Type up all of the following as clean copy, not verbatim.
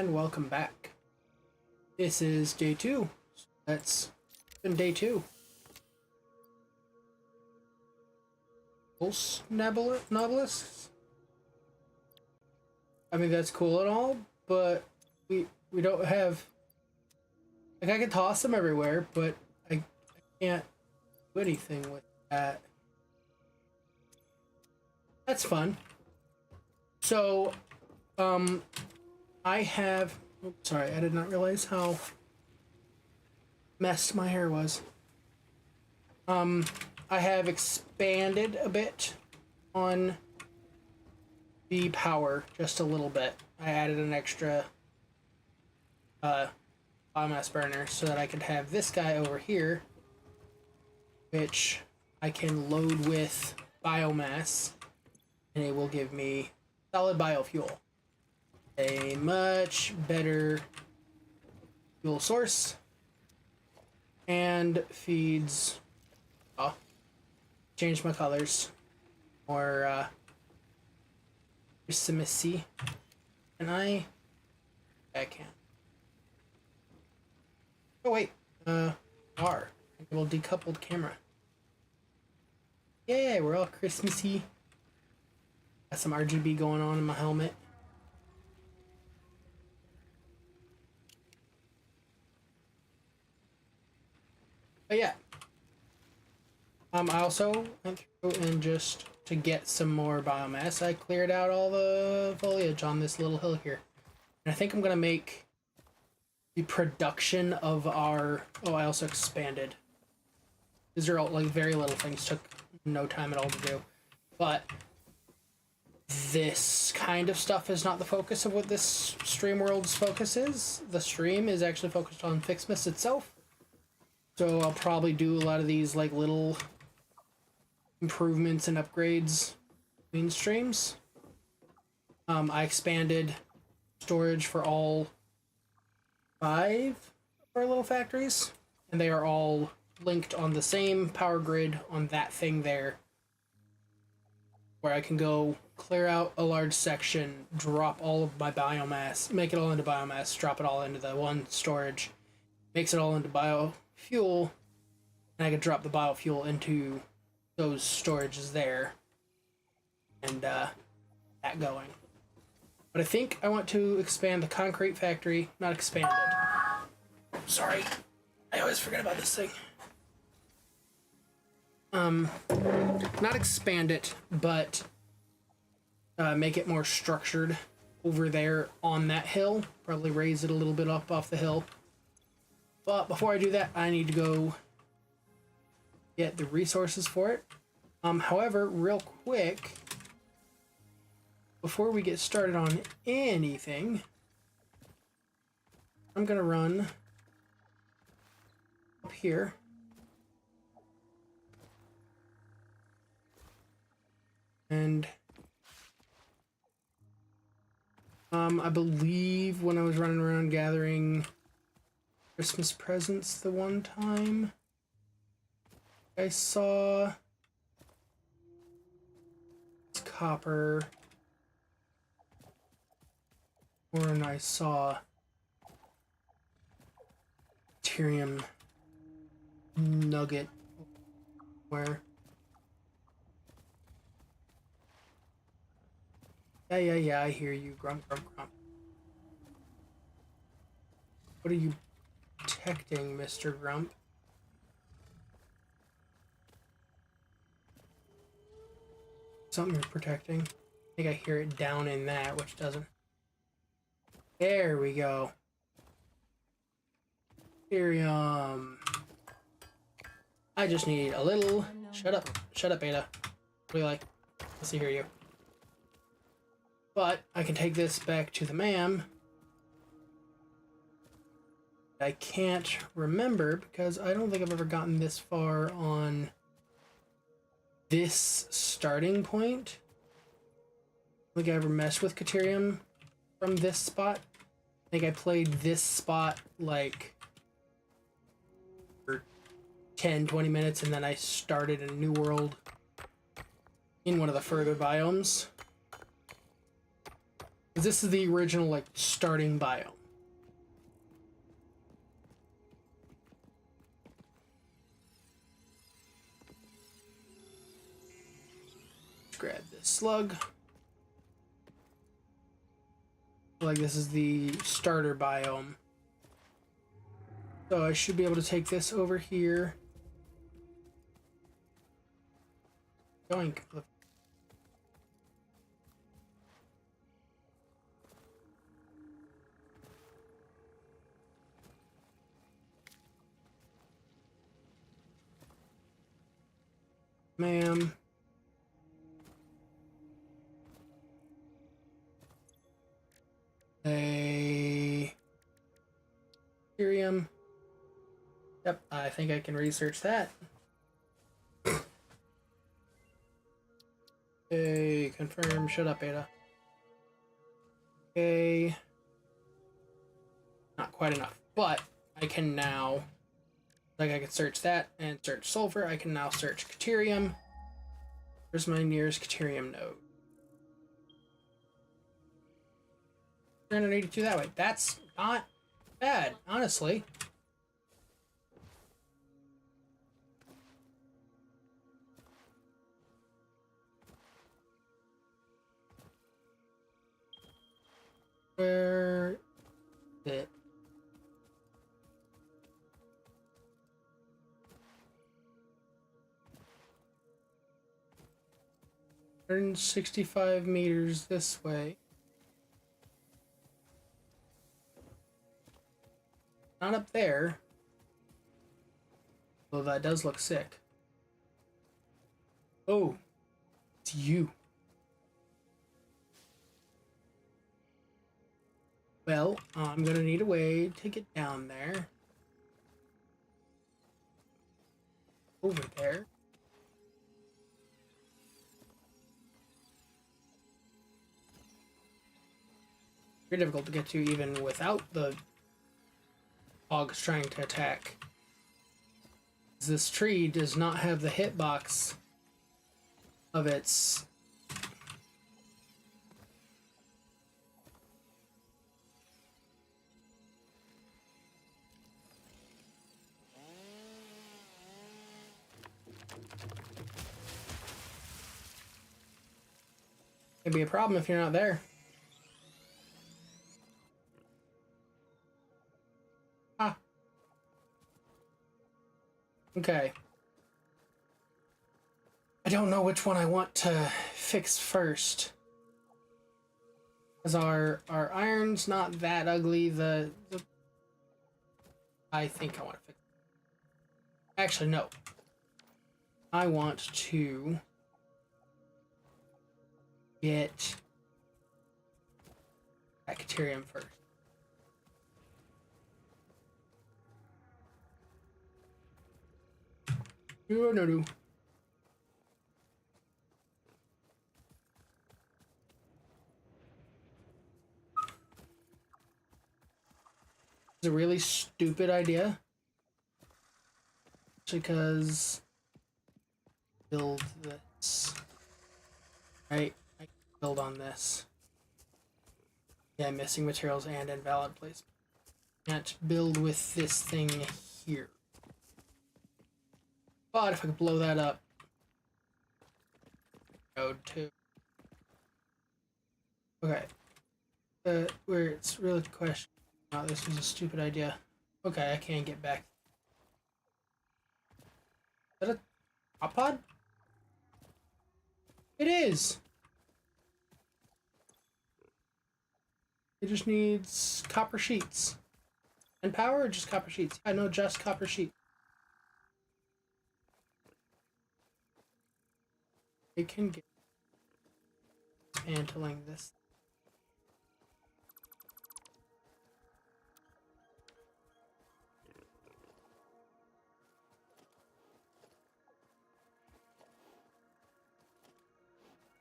and welcome back. This is day 2. That's been day 2. Pulse Novelist? I mean, that's cool and all, but we don't have... Like, I can toss them everywhere, but I can't do anything with that. That's fun. So, I have... Oops, sorry, I did not realize how messed my hair was. I have expanded a bit on the power, just a little bit. I added an extra biomass burner so that I could have this guy over here, which I can load with biomass, and it will give me solid biofuel. A much better fuel source, and feeds... Oh, change my colors. Or, Christmassy. Can I can't. Oh, wait. R. A little decoupled camera. Yeah, we're all Christmassy. Got some RGB going on in my helmet. But yeah. I also went through and just to get some more biomass, I cleared out all the foliage on this little hill here. And I think I'm gonna make the production of our... Oh, I also expanded. These are all like very little things, took no time at all to do. But this kind of stuff is not the focus of what this stream world's focus is. The stream is actually focused on Fixmas itself. So I'll probably do a lot of these like little improvements and upgrades between streams. I expanded storage for all 5 of our little factories, and they are all linked on the same power grid on that thing there, where I can go clear out a large section, drop all of my biomass, make it all into biomass, drop it all into the one storage, makes it all into biofuel, and I could drop the biofuel into those storages there, and that going. But I think I want to expand the concrete factory, not expand it. Sorry, I always forget about this thing. Not expand it, but make it more structured over there on that hill. Probably raise it a little bit up off the hill. But before I do that, I need to go get the resources for it. However, real quick, before we get started on anything, I'm gonna run up here. And I believe when I was running around gathering Christmas presents the one time, I saw copper, and I saw Caterium nugget where yeah, I hear you, grump. What are you protecting, Mr. Grump? Something you're protecting. I think I hear it down in that, which doesn't. There we go. Caterium. I just need a little... Shut up, Beta. What do you like? Let's see, hear you. But I can take this back to the ma'am. I can't remember because I don't think I've ever gotten this far on this starting point. I don't think I ever messed with Caterium from this spot. I think I played this spot like for 10-20 minutes, and then I started a new world in one of the further biomes. This is the original like starting biome. grab this slug. Like this is the starter biome. So I should be able to take this over here. Doink. Ma'am. A Caterium. Yep, I think I can research that. Okay, confirm. Shut up, Ada. Okay. Not quite enough, but I can now, like I can search that and search sulfur. I can now search Caterium. Where's my nearest Caterium node? 382 that way. That's not bad, honestly. Where is it? $165 this way. Not up there. Well, that does look sick. Oh, it's you. Well, I'm gonna need a way to get down there. Over there. Very difficult to get to even without the hogs trying to attack. This tree does not have the hitbox of its It'd be a problem if you're not there. Ah. Okay. I don't know which one I want to fix first. Because our iron's not that ugly. I think I want to fix it. Actually, no. I want to get Caterium first. No. It's a really stupid idea. Because build this. Right? I can build on this. Yeah, missing materials and invalid placement. Can't build with this thing here. But if I could blow that up, code 2. Okay. Where it's really the question. Oh, this was a stupid idea. Okay, I can't get back. Is that a top pod? It is! It just needs copper sheets. And power or just copper sheets? I know just copper sheets. It can get dismantling this.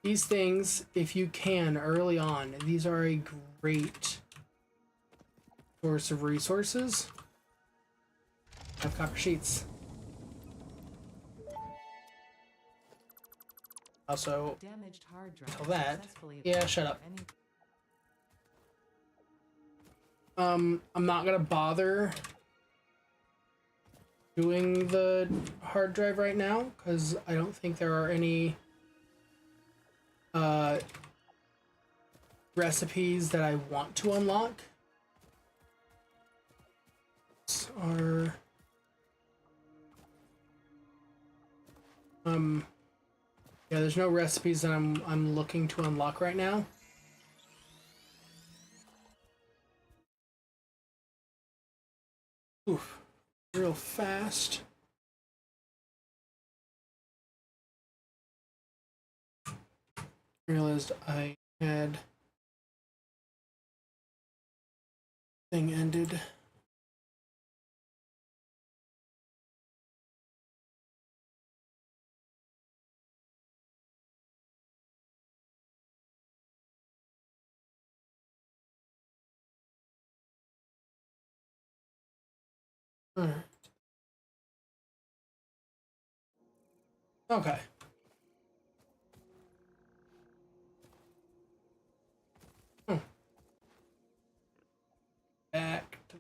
These things, if you can early on, these are a great source of resources. Have copper sheets. Also, damaged hard drive until that. Yeah, shut up. I'm not gonna bother doing the hard drive right now because I don't think there are any recipes that I want to unlock are yeah, there's no recipes that I'm looking to unlock right now. Oof, real fast. Realized I had thing ended. Alright. Okay. Hmm. Back to...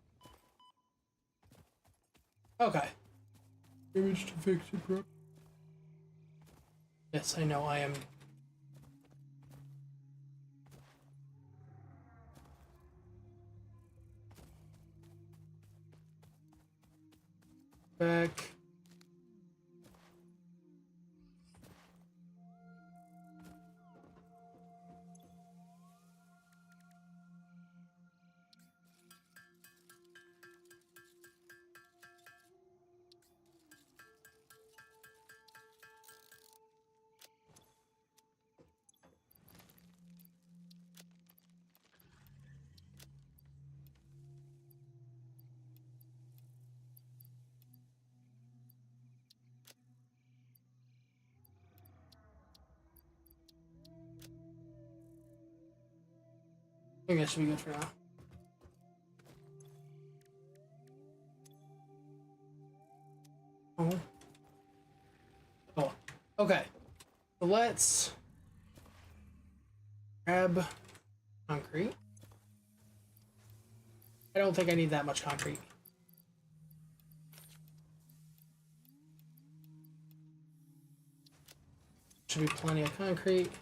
Okay. Image to fix it, bro. Yes, I know I am. Back. I think that should be good for now. Oh. Oh. Okay. So let's grab concrete. I don't think I need that much concrete. Should be plenty of concrete.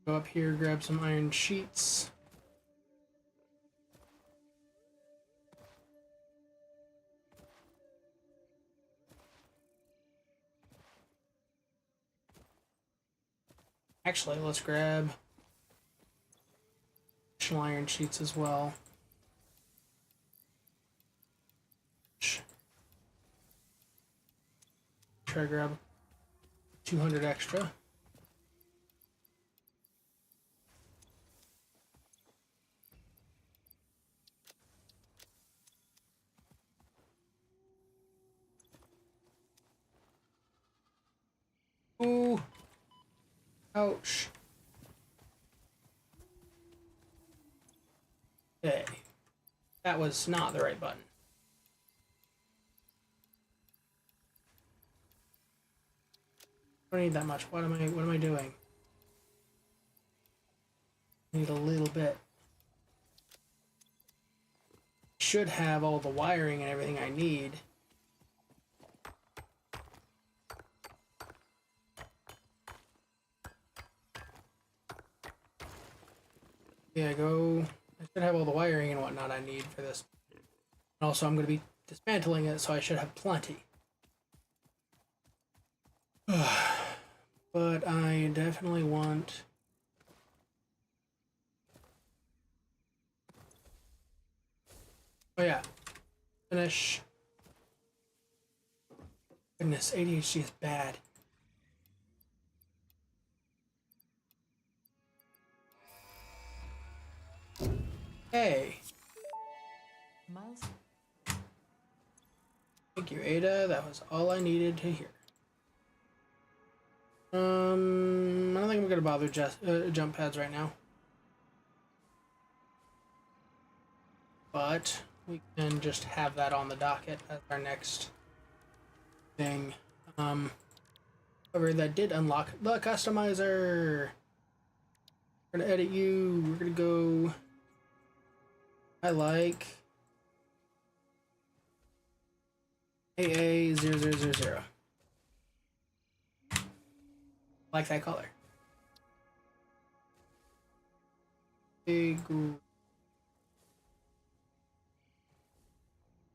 Go up here, grab some iron sheets. Actually, let's grab additional iron sheets as well. Try to grab 200 extra. Ooh. Ouch. Okay. That was not the right button. I don't need that much. What am I doing? I need a little bit. Should have all the wiring and everything I need. Yeah, go. I should have all the wiring and whatnot I need for this. And also, I'm going to be dismantling it, so I should have plenty. But I definitely want... Oh yeah. Finish. Goodness, ADHD is bad. Hey. Miles? Thank you, Ada. That was all I needed to hear. I don't think I'm gonna bother jump pads right now. But we can just have that on the docket as our next thing. However, that did unlock the customizer. We're gonna edit you. We're gonna go. I like AA0000. Like that color. Big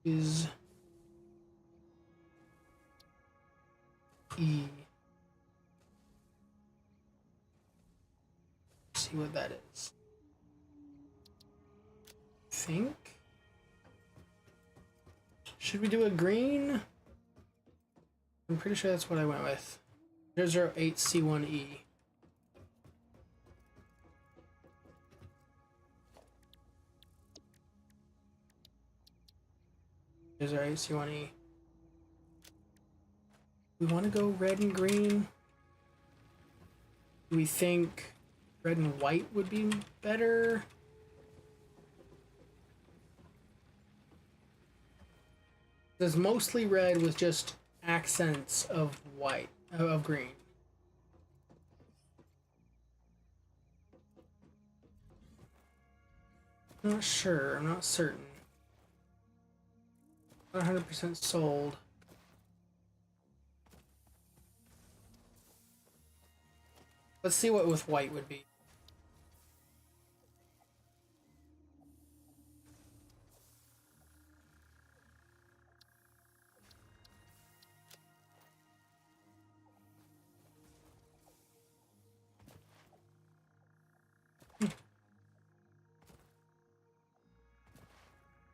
is E. See what that is. Think. Should we do a green? I'm pretty sure that's what I went with. 008C1E. There's our AC1E. We want to go red and green. Do we think red and white would be better? There's mostly red with just accents of white, of green. I'm not sure. I'm not certain. Not 100% sold. Let's see what with white would be.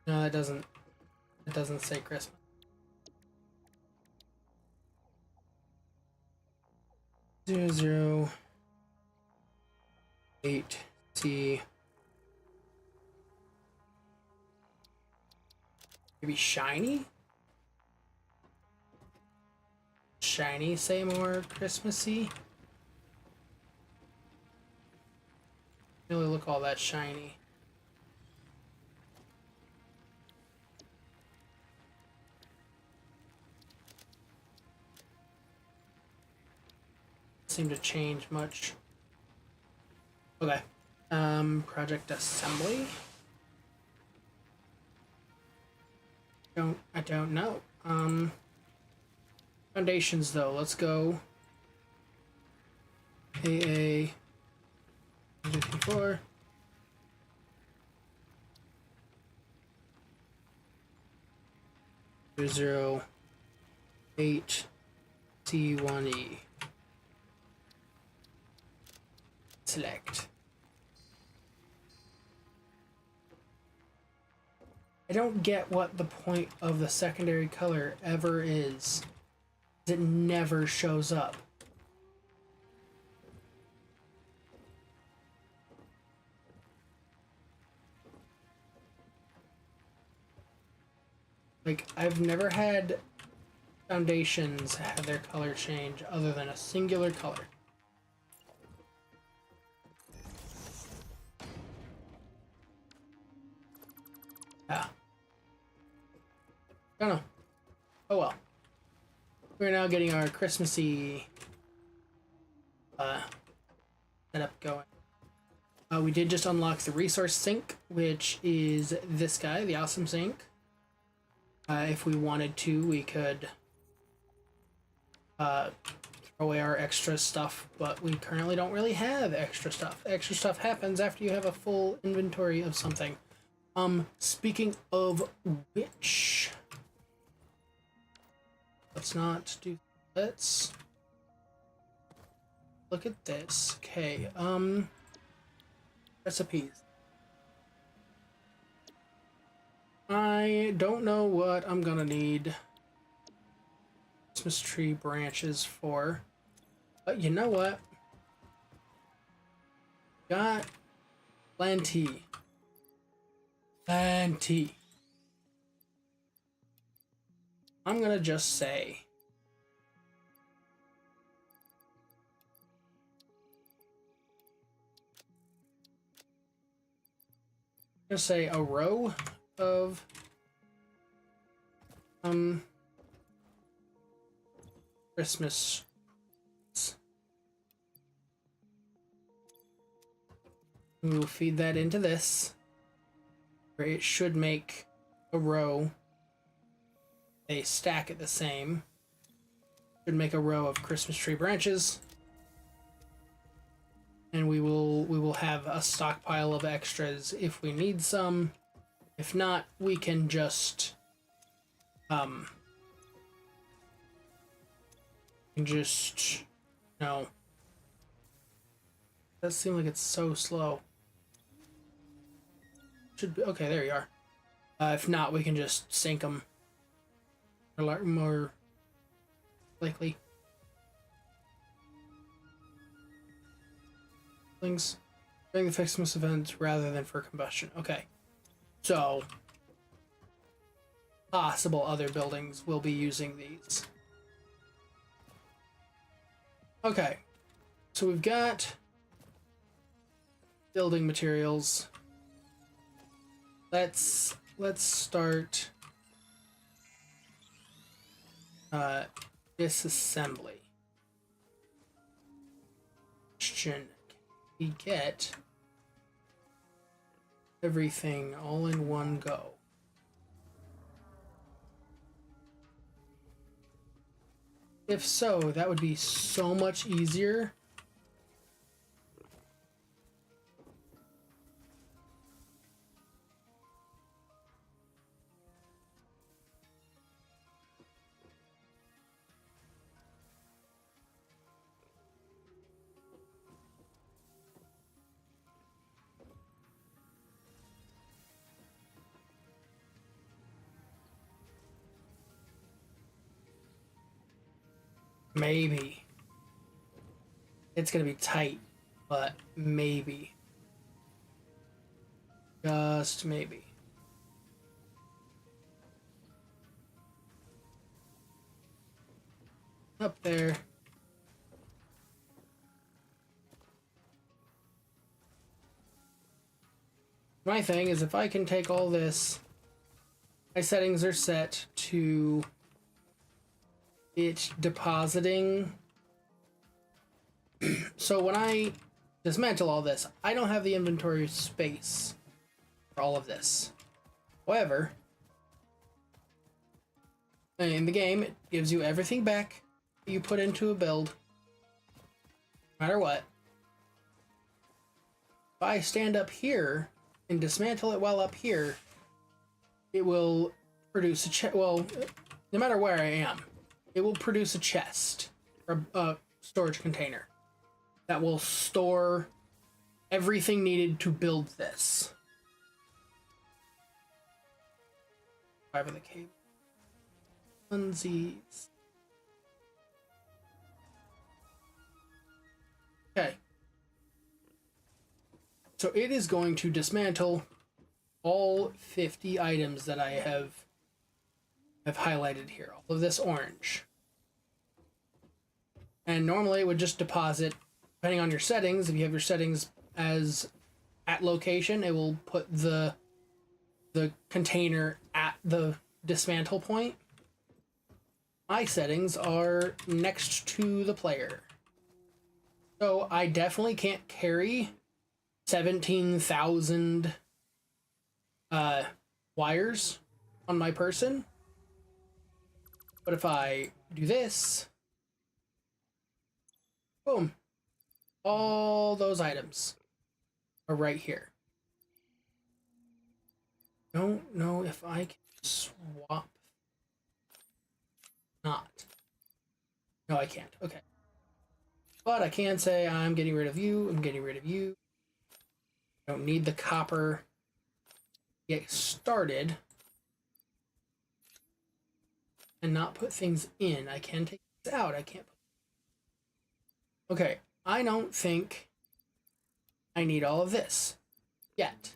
No, it doesn't. It doesn't say Christmas. 008C. Maybe shiny? Shiny, say more Christmassy? Really look all that shiny. Seem to change much. Okay. Project assembly. I don't know. Foundations though. Let's go. AA 54. Zero 8 C1E. Select. I don't get what the point of the secondary color ever is. It never shows up. Like, I've never had foundations have their color change other than a singular color. Yeah. I don't know. Oh well. We're now getting our Christmassy setup going. We did just unlock the resource sink, which is this guy, the awesome sink. If we wanted to, we could throw away our extra stuff, but we currently don't really have extra stuff. Extra stuff happens after you have a full inventory of something. Speaking of which, let's not do. Let's look at this. Okay. Recipes. I don't know what I'm gonna need Christmas tree branches for, but you know what? Got plenty. Plenty. I'm gonna just say a row of Christmas. We'll feed that into this, where it should make a row. They stack it the same. Should make a row of Christmas tree branches. and we will have a stockpile of extras if we need some. If not, we can just no. That seems like it's so slow. Should be okay. There you are. If not, we can just sink them. More likely. Things during the Fixmas event rather than for combustion. Okay. So possible other buildings will be using these. Okay. So we've got building materials. Let's start disassembly. Question: can we get everything all in one go? If so, that would be so much easier. Maybe. It's gonna be tight, but maybe. Just maybe. Up there. My thing is if I can take all this, my settings are set to it depositing. So when I dismantle all this, I don't have the inventory space for all of this. However, in the game, it gives you everything back that you put into a build, no matter what. If I stand up here and dismantle it while up here, it will produce a chest. Well, no matter where I am, it will produce a chest or a storage container that will store everything needed to build this. Fiber the cable. Funsies. Okay. So it is going to dismantle all 50 items that I have highlighted here. All of this orange. And normally it would just deposit, depending on your settings, if you have your settings as at location, it will put the container at the dismantle point. My settings are next to the player. So I definitely can't carry 17,000 wires on my person. But if I do this, boom, all those items are right here. Don't know if I can swap. Not. No, I can't. Okay. But I can say I'm getting rid of you. I'm getting rid of you. I don't need the copper to get started and not put things in. I can take this out. I can't. Okay. I don't think I need all of this yet.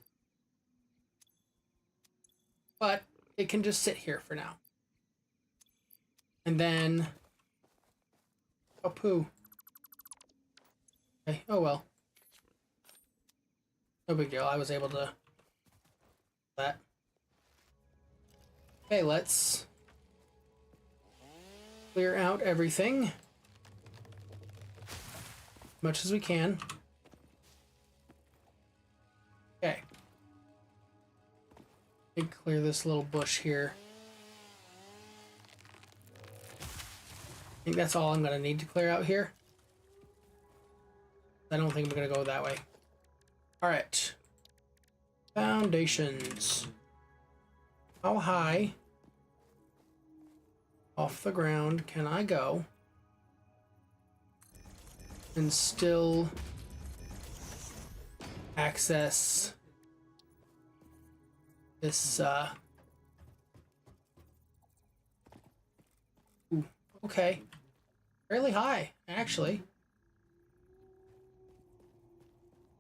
But it can just sit here for now. And then, oh poo. Okay, oh well. No big deal, I was able to that. Okay, let's clear out everything as much as we can. Okay. Clear this little bush here. I think that's all I'm gonna need to clear out here. I don't think I'm gonna go that way. All right. Foundations. How high off the ground can I go and still access this, ooh, okay. Fairly high, actually.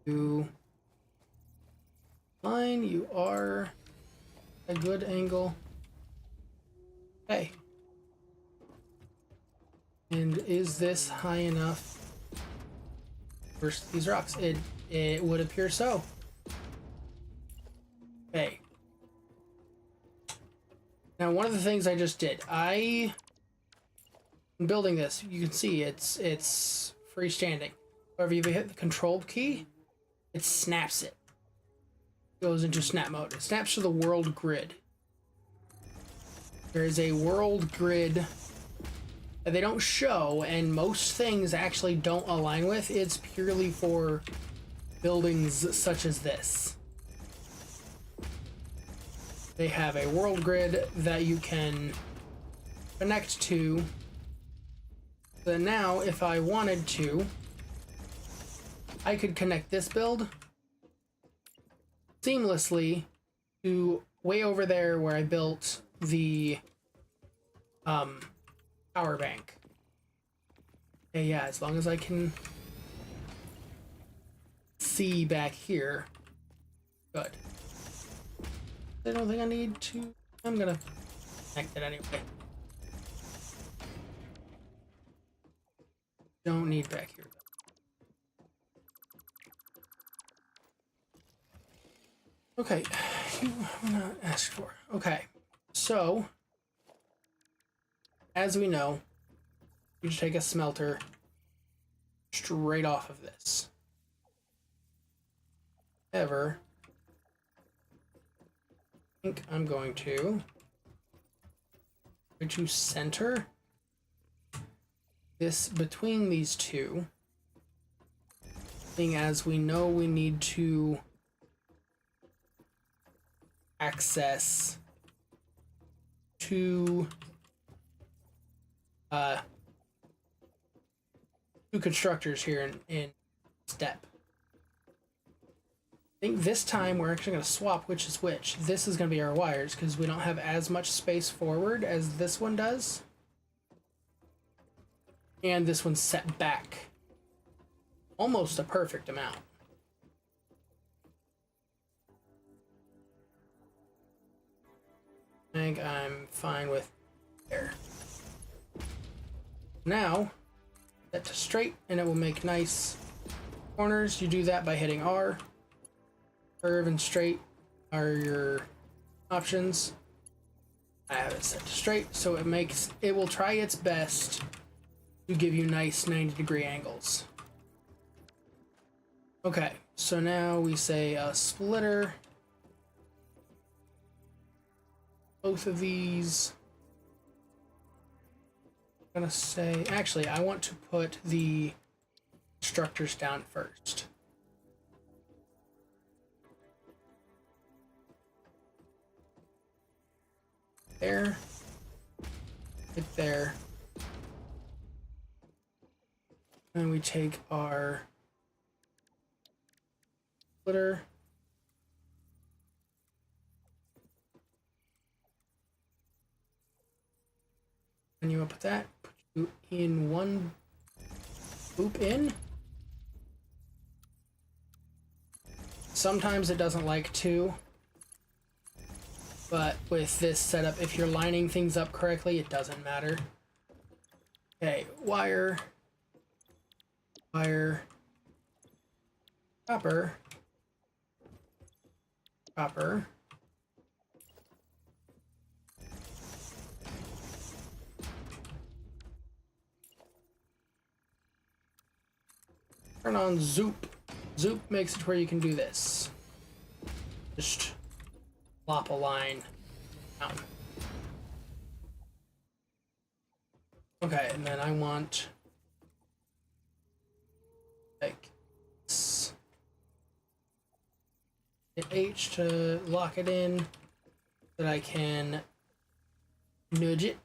You line, you are a good angle. Okay. And is this high enough for these rocks? It would appear so. Okay. Now, one of the things I just did, I'm building this. You can see it's freestanding. However, if you hit the control key, it snaps it. Goes into snap mode. It snaps to the world grid. There is a world grid that they don't show, and most things actually don't align with. It's purely for buildings such as this. They have a world grid that you can connect to. So now, if I wanted to, I could connect this build seamlessly to way over there where I built the power bank. Okay, yeah, as long as I can see back here. Good. I don't think I need to. I'm gonna connect it anyway. Don't need back here. Okay, you were not asked for. Okay, so as we know, you just take a smelter straight off of this. However, I think I'm going to try to center this between these two, being as we know we need to access two constructors here in step. I think this time we're actually going to swap which is which. This is going to be our wires because we don't have as much space forward as this one does. And this one's set back almost a perfect amount. I think I'm fine with there. Now, set to straight and it will make nice corners. You do that by hitting R. Curve and straight are your options. I have it set to straight, so it will try its best to give you nice 90-degree angles. Okay, so now we say a splitter. Both of these. I'm gonna say, actually, I want to put the constructors down first. There. Right there. And we take our splitter. And you put that, put you in one loop in. Sometimes it doesn't like two, but with this setup, if you're lining things up correctly, it doesn't matter. Okay, wire, wire, copper, copper. Turn on Zoop. Zoop makes it where you can do this. Just plop a line down. Okay, and then I want like hit H to lock it in, that I can nudge it.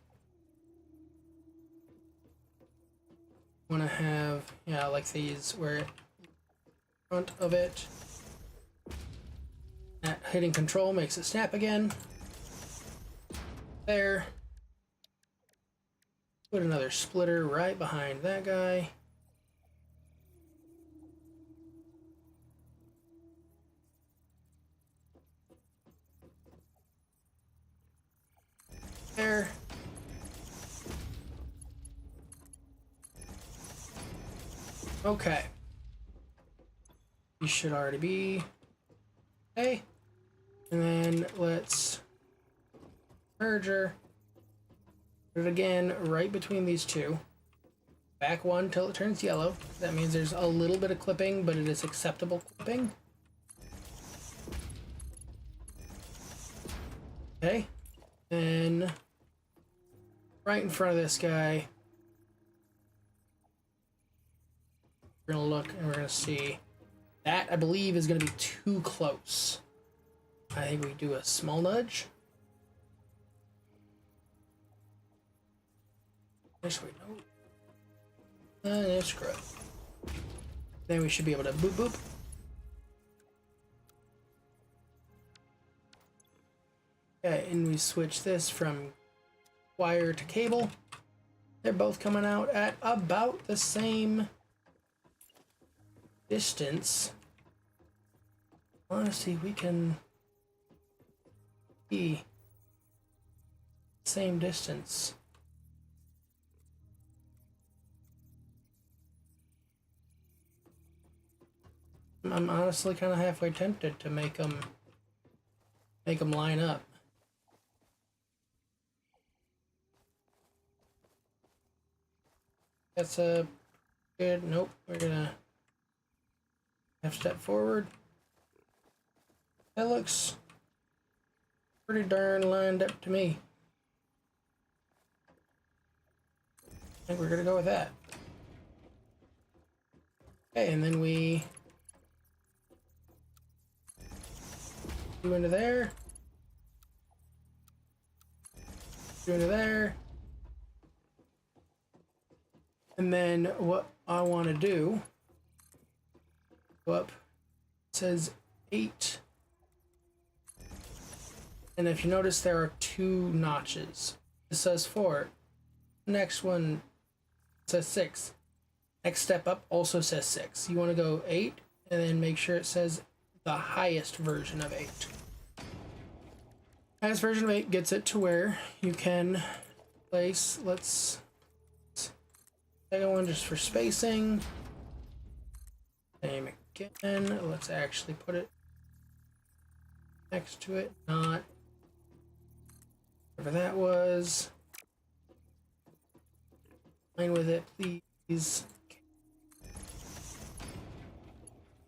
Want to have, yeah, like these where in front of it. That hitting control makes it snap again. There. Put another splitter right behind that guy. There. Okay. You should already be okay. And then let's merger. Put it again right between these two. Back one till it turns yellow. That means there's a little bit of clipping, but it is acceptable clipping. Okay. Then right in front of this guy, we're gonna look and we're gonna see. That, I believe, is gonna be too close. I think we do a small nudge. Yes, we know. No, screw it. Then we should be able to boop boop. Okay, and we switch this from wire to cable. They're both coming out at about the same distance. I want to see if we can be same distance. I'm honestly kind of halfway tempted to make them line up. That's a good. Nope, we're gonna half step forward. That looks pretty darn lined up to me. I think we're gonna go with that. Okay, and then we do into there. Do into there. And then what I want to do, go up, it says 8. And if you notice, there are 2 notches. This says 4. Next one says 6. Next step up also says 6. You want to go 8 and then make sure it says the highest version of 8. Highest version of 8 gets it to where you can place, let's second one just for spacing. Same again. Let's actually put it next to it, not whatever that was. Line with it, please.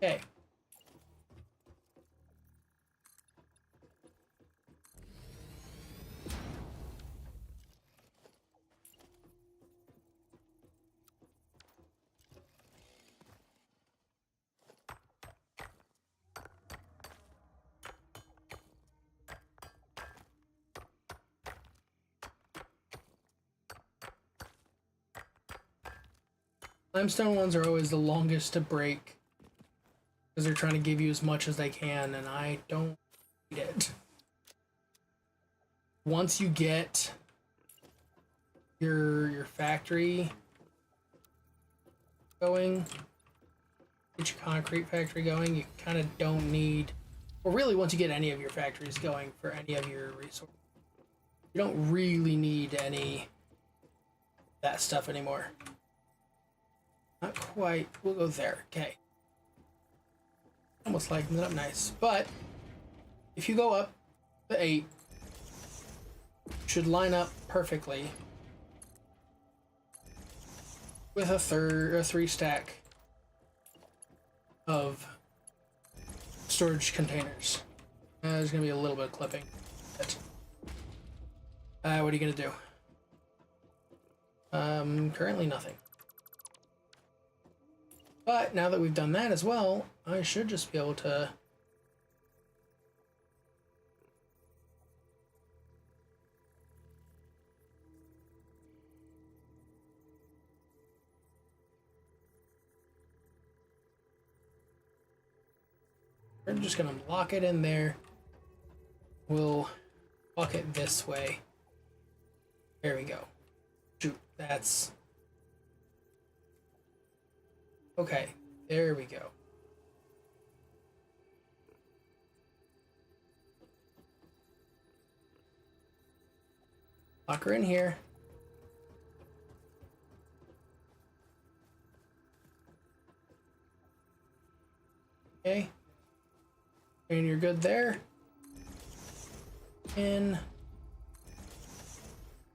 Okay. Limestone ones are always the longest to break because they're trying to give you as much as they can, and I don't need it. Once you get your factory going, get your concrete factory going, you kind of don't need, or really once you get any of your factories going for any of your resources, you don't really need any of that stuff anymore. Not quite. We'll go there. Okay. Almost lightened it up nice. But if you go up to 8, should line up perfectly with a 3 stack of storage containers. There's gonna be a little bit of clipping. But, what are you gonna do? Currently nothing. But now that we've done that as well, I should just be able to We're just gonna lock it in there. We'll walk it this way. There we go. Shoot, that's... Okay, there we go. Lock her in here. Okay. And you're good there. In.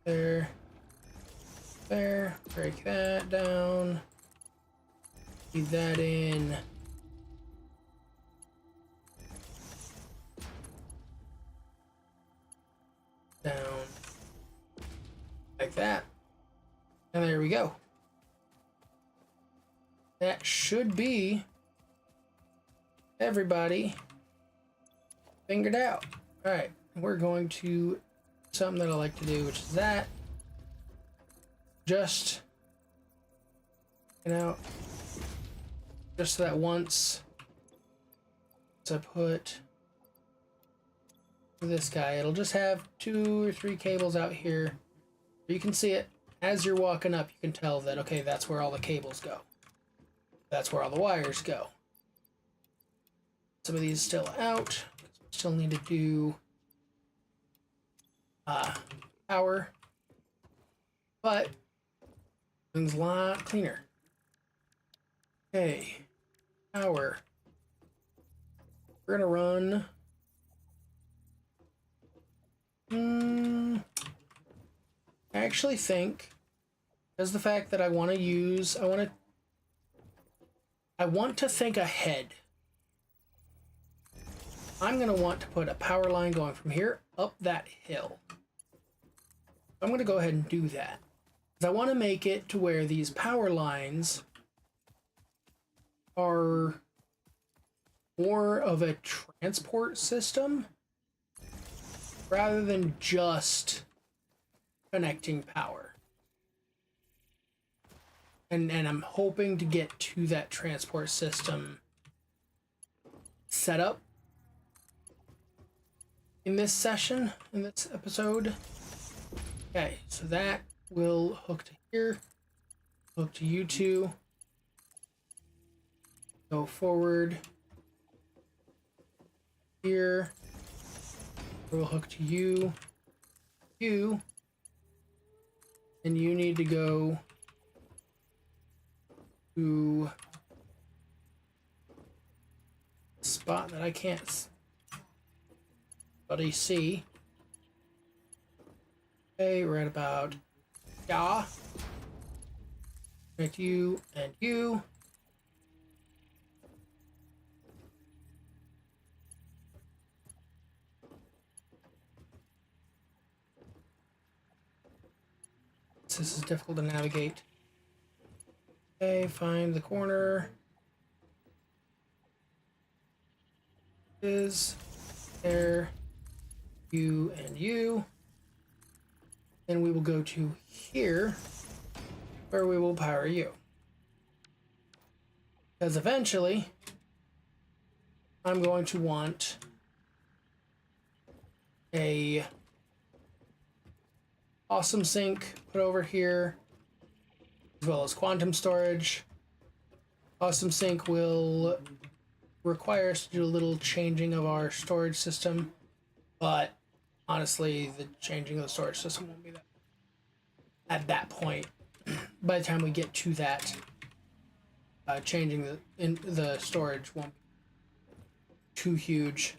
There. There. Break that down. Feed that in. Down. Like that. And there we go. That should be everybody fingered out. Alright, we're going to something that I like to do, which is that. Just, you know, just so that once I put this guy, it'll just have 2 or 3 cables out here. You can see it as you're walking up. You can tell that, okay, that's where all the cables go. That's where all the wires go. Some of these still out. Still need to do power, but things a lot cleaner. Okay, power. We're gonna run. I actually think, because the fact that I want to think ahead. I'm going to want to put a power line going from here up that hill. I'm going to go ahead and do that. I want to make it to where these power lines are more of a transport system rather than just connecting power. And I'm hoping to get to that transport system setup in this session, in this episode. Okay, so that will hook to here, hook to you two, go forward here, we'll hook to you, and you need to go to a spot that I can't buddy see. Okay, right about yeah. Connect you and you. This is difficult to navigate. Okay, find the corner. Is there you and you. Then we will go to here where we will power you. Because eventually I'm going to want a awesome sink put over here, as well as quantum storage. Awesome sink will require us to do a little changing of our storage system, but honestly, the changing of the storage system won't be that at that point. By the time we get to that, changing the storage won't be too huge,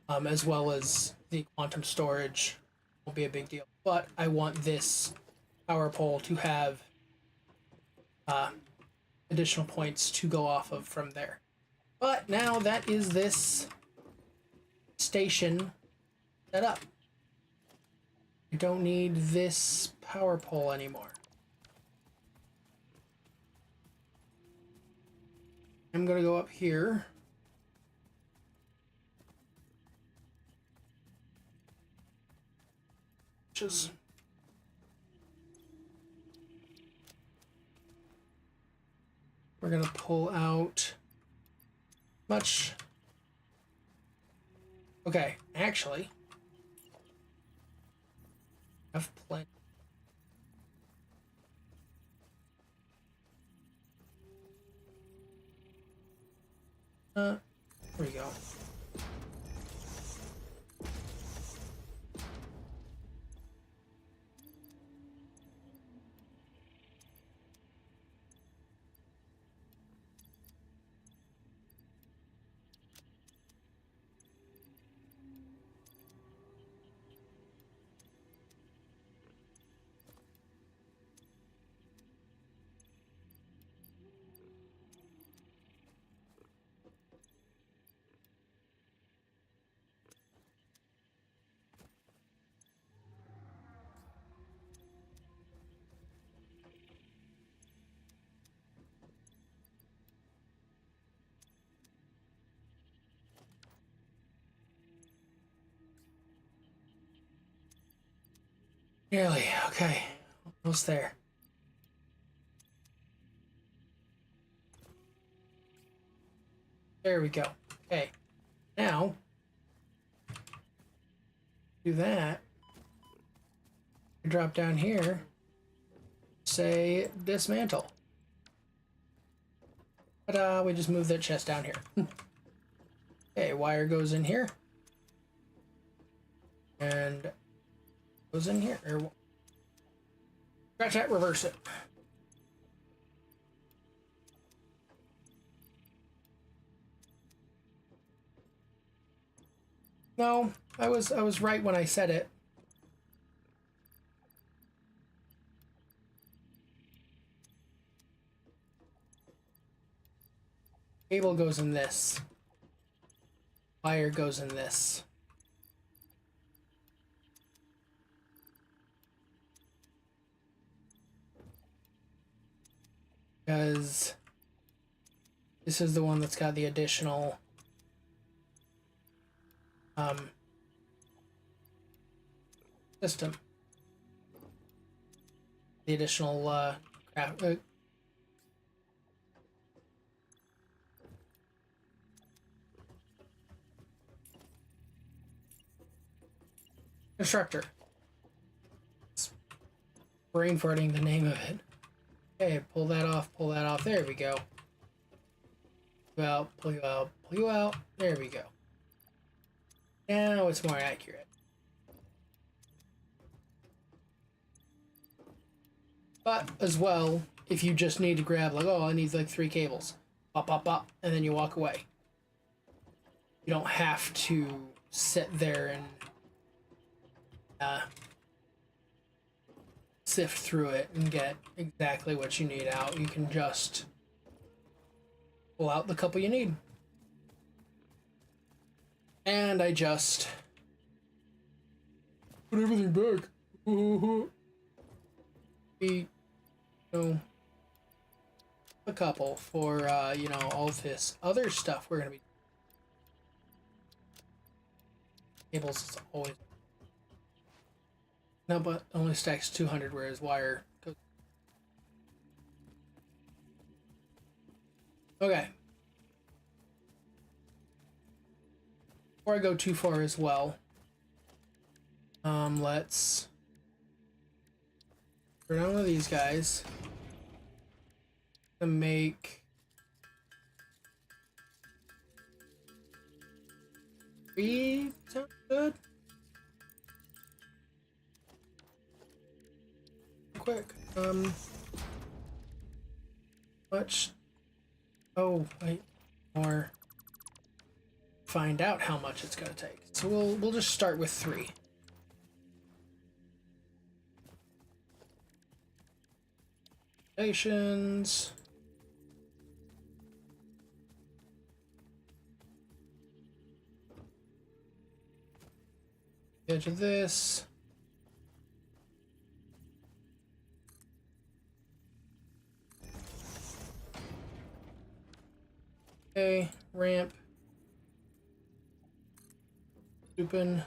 as well as the quantum storage won't be a big deal. But I want this power pole to have additional points to go off of from there. But now that is this station set up. I don't need this power pole anymore. I'm gonna go up here. Just we're gonna pull out much Okay, actually, I've plenty. There we go. Nearly. Okay, almost there. There we go. Okay, now do that. Drop down here. Say dismantle. Ta-da! We just moved that chest down here. Okay, wire goes in here. And goes in here. Or scratch that, reverse it. No, I was right when I said it. Cable goes in this. Wire goes in this. Because this is the one that's got the additional system. The additional constructor. It's brain farting the name of it. Okay, pull that off, pull that off. There we go. Pull you out, pull you out, pull you out. There we go. Now it's more accurate. But as well, if you just need to grab like, oh, I need like 3 cables, pop, pop, pop, and then you walk away. You don't have to sit there and sift through it and get exactly what you need out. You can just pull out the couple you need. And I just put everything back. You know, a couple for you know, all of this other stuff we're gonna be. Cables is always no, but only stacks 200, whereas wire goes. Okay. Before I go too far as well, let's turn on one of these guys to make 3 sound good. Quick. Much. Oh, wait. More. Find out how much it's gonna take. So we'll just start with 3. Stations. Edge of this. Okay, ramp. Zooping.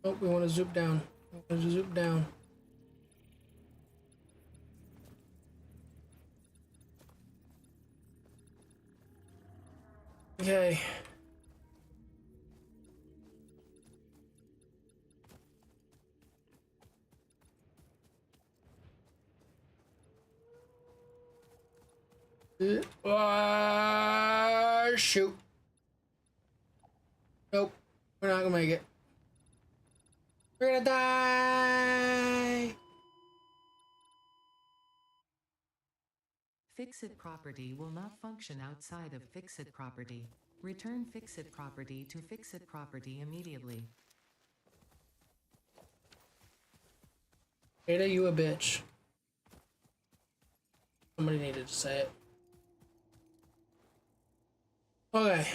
Oh, we want to zoop down. We want to zoop down. Okay. Shoot. Nope. We're not gonna make it. We're gonna die. Fixit property will not function outside of Fixit property. Return Fixit property to Fixit property immediately. Ada, you a bitch. Somebody needed to say it. Okay.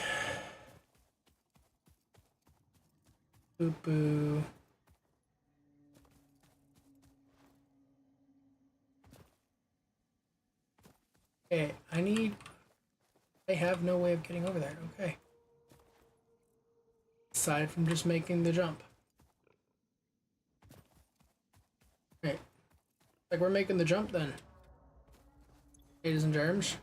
Boo boo. Okay, I have no way of getting over there. Okay. Aside from just making the jump. Right. Like we're making the jump then. Ladies and germs.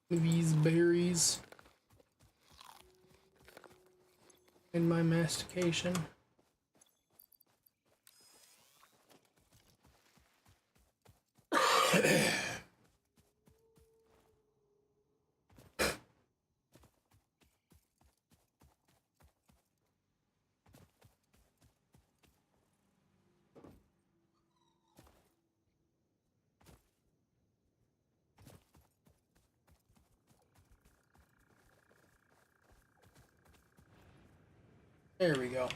These berries in my mastication. There we go.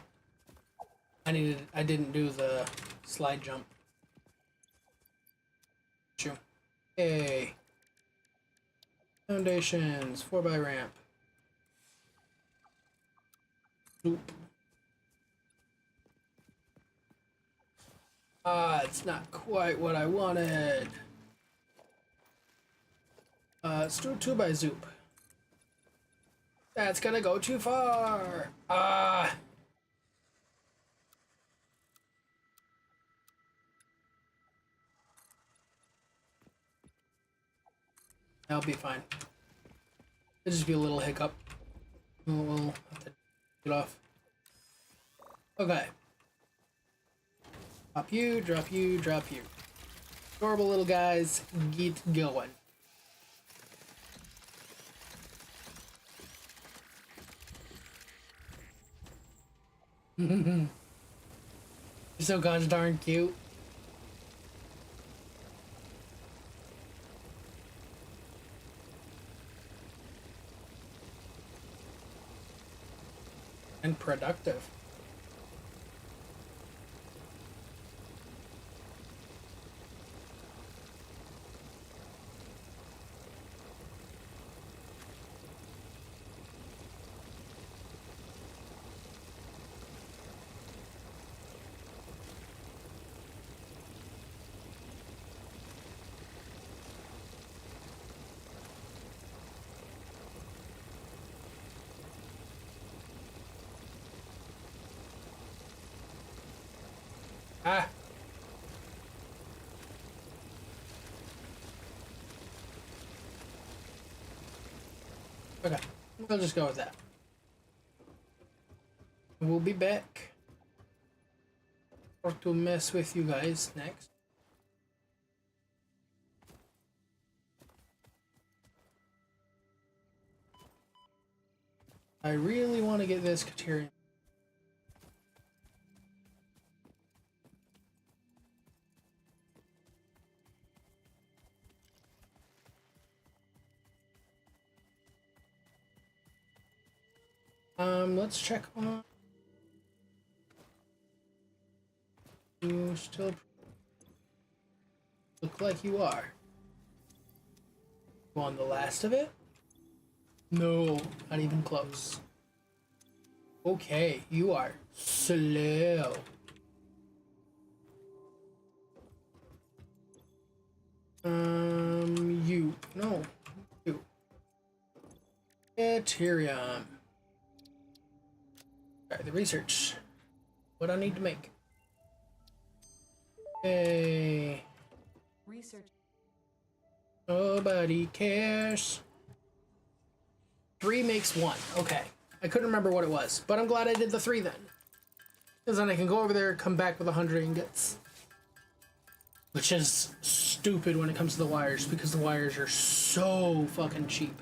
I didn't do the slide jump. Shoot. Hey. Foundations, 4x ramp. Oop. Ah, it's not quite what I wanted. Let's do 2x zoop. That's gonna go too far. Ah. That'll be fine. It'll just be a little hiccup. We'll have to get off. Okay. Drop you, drop you, drop you. Adorable little guys, get going. You're so gosh darn cute. And productive. Ah. Okay, we'll just go with that. We'll be back or to mess with you guys next. I really want to get this Caterium. Let's check on you. Still look like you are. You on the last of it? No, not even close. Okay, you are slow. You. No. You. Caterium. Alright, the research. What I need to make. Okay. Research. Nobody cares. 3 makes 1. Okay. I couldn't remember what it was, but I'm glad I did the 3 then. Because then I can go over there, come back with 100 ingots. Which is stupid when it comes to the wires, because the wires are so fucking cheap.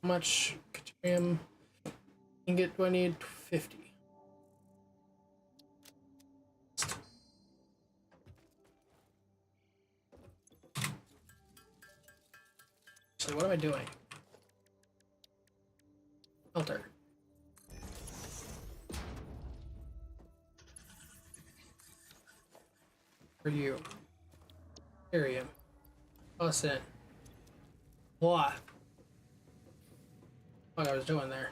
How much Caterium ingot do I need? 50. So what am I doing? Filter. For you. Caterium. Toss in. Blah. What I was doing there.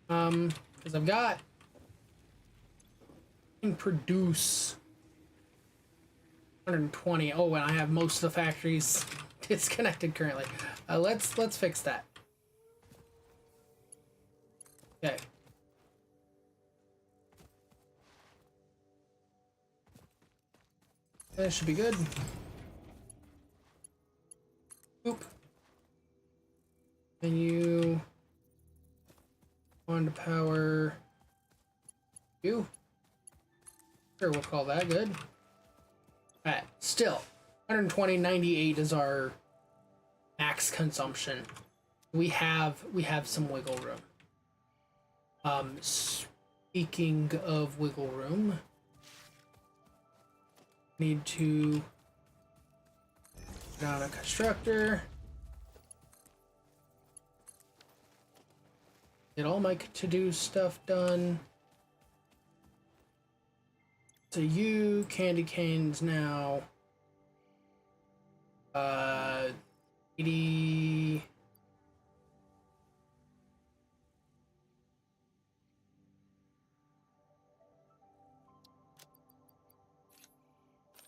Because I've got can produce 120. Oh, and I have most of the factories disconnected currently. Let's fix that. Okay. That should be good. Oop. And you want to power you? Sure, we'll call that good. Alright, still 120.98 is our max consumption. We have some wiggle room. Speaking of wiggle room, need to put on a constructor. Get all my to-do stuff done. So you candy canes now. 80.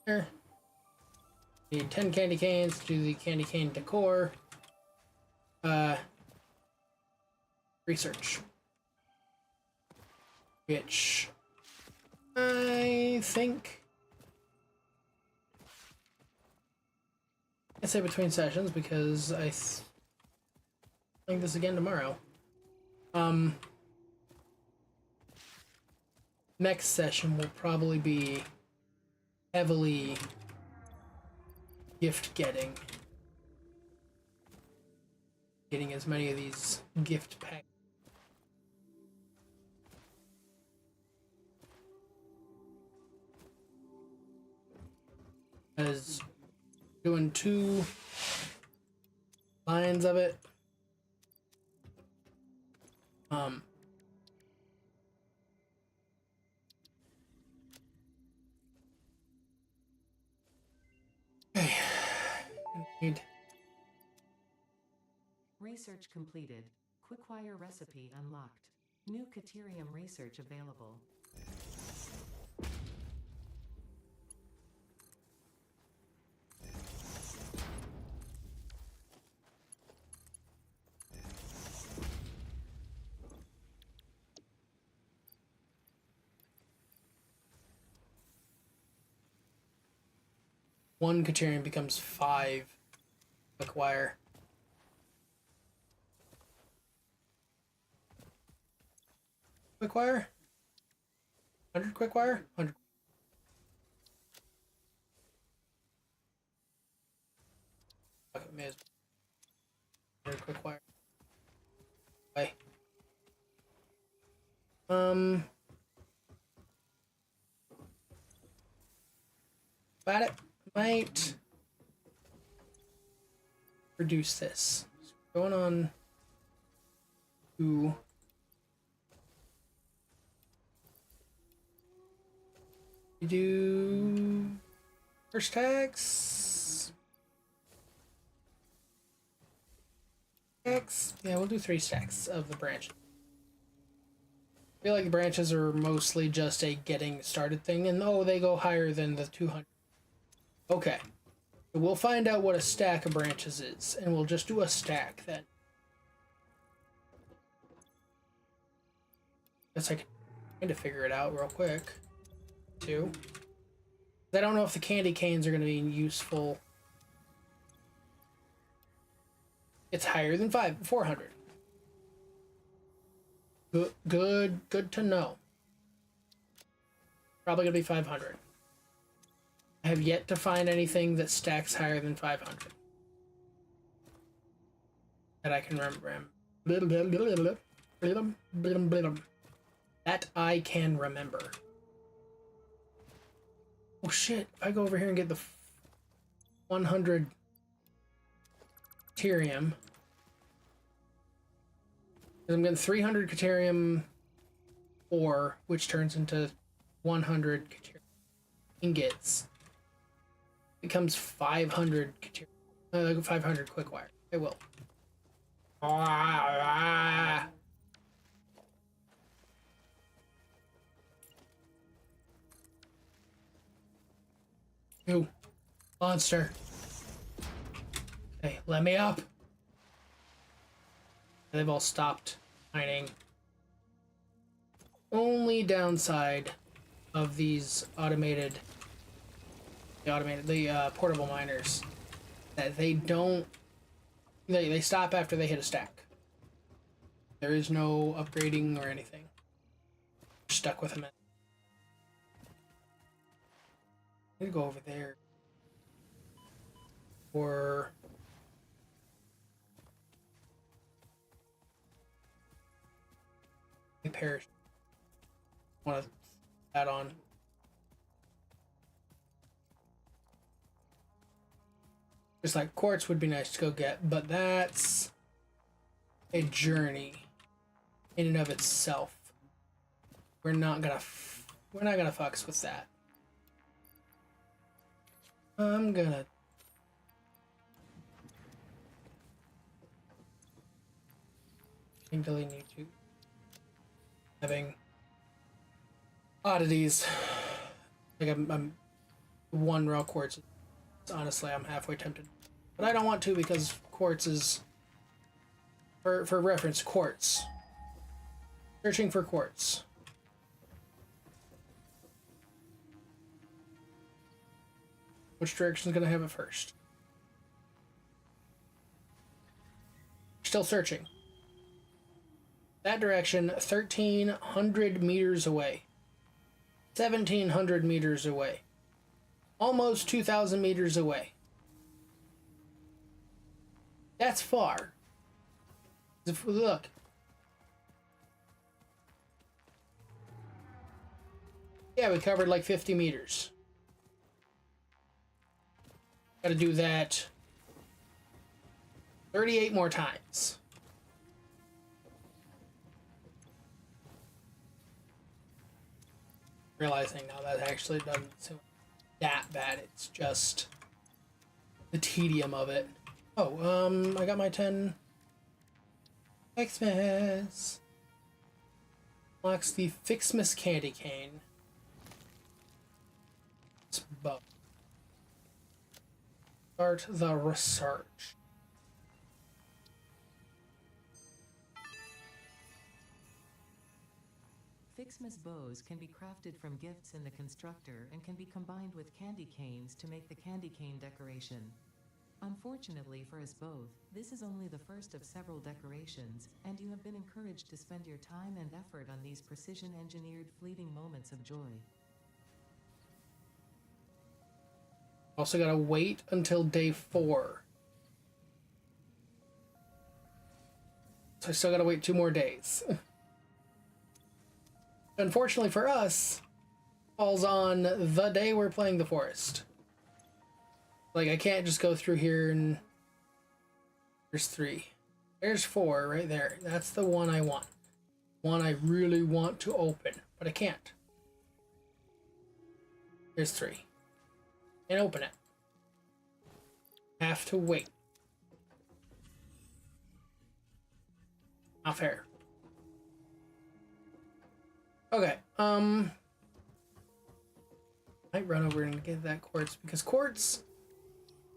There. Need 10 candy canes to do the candy cane decor. Research. Which I think I say between sessions because I think this again tomorrow. Next session will probably be heavily gift getting as many of these gift packs as doing 2 lines of it. Okay. Need Research completed. Quickwire recipe unlocked. New Caterium research available. one Caterium becomes 5 quick wire. Quick wire? 100 quick wire? 100. Okay, may as well. 100 quick wire. Bye. Got it. Might reduce this. So going on to we do first tax. Yeah, we'll do 3 stacks of the branches. I feel like the branches are mostly just a getting started thing, and oh, they go higher than the 200. Okay. We'll find out what a stack of branches is, and we'll just do a stack then. Guess I can kind of figure it out real quick, too. I don't know if the candy canes are going to be useful. It's higher than 400. Good to know. Probably going to be 500. I have yet to find anything that stacks higher than 500. That I can remember. That I can remember. Oh shit, if I go over here and get the 100 Caterium, I'm getting 300 Caterium ore, which turns into 100 Caterium ingots. Becomes 500 Caterium, 500 quick wire. It will. Ooh, monster. Hey, let me up. They've all stopped mining. Only downside of these portable miners, that they don't, they stop after they hit a stack. There is no upgrading or anything. You're stuck with them. I'm gonna go over there. Or repairs. Want to add on. Just like quartz would be nice to go get, but that's a journey in and of itself. We're not gonna fucks with that. I'm gonna delete YouTube. Having oddities. Like I'm one raw quartz. Honestly, I'm halfway tempted, but I don't want to because quartz is, for reference, quartz. Searching for quartz. Which direction is gonna have it first? Still searching. That direction, 1,300 meters away. 1,700 meters away. Almost 2,000 meters away. That's far. If we look. Yeah, we covered like 50 meters. Gotta do that 38 more times. Realizing now that actually doesn't seem that bad. It's just the tedium of it. Oh, I got my 10 Xmas. Unlocks the Fixmas candy cane. It's bug. Start the research. Fixmas bows can be crafted from gifts in the constructor and can be combined with candy canes to make the candy cane decoration. Unfortunately for us both, this is only the first of several decorations, and you have been encouraged to spend your time and effort on these precision-engineered fleeting moments of joy. Also gotta wait until day 4. So I still gotta wait 2 more days. Unfortunately for us, falls on the day we're playing the forest. Like, I can't just go through here and... There's 3. There's 4 right there. That's the one I want. One I really want to open, but I can't. There's 3. Can't open it. Have to wait. Not fair. Okay, might run over and get that quartz, because quartz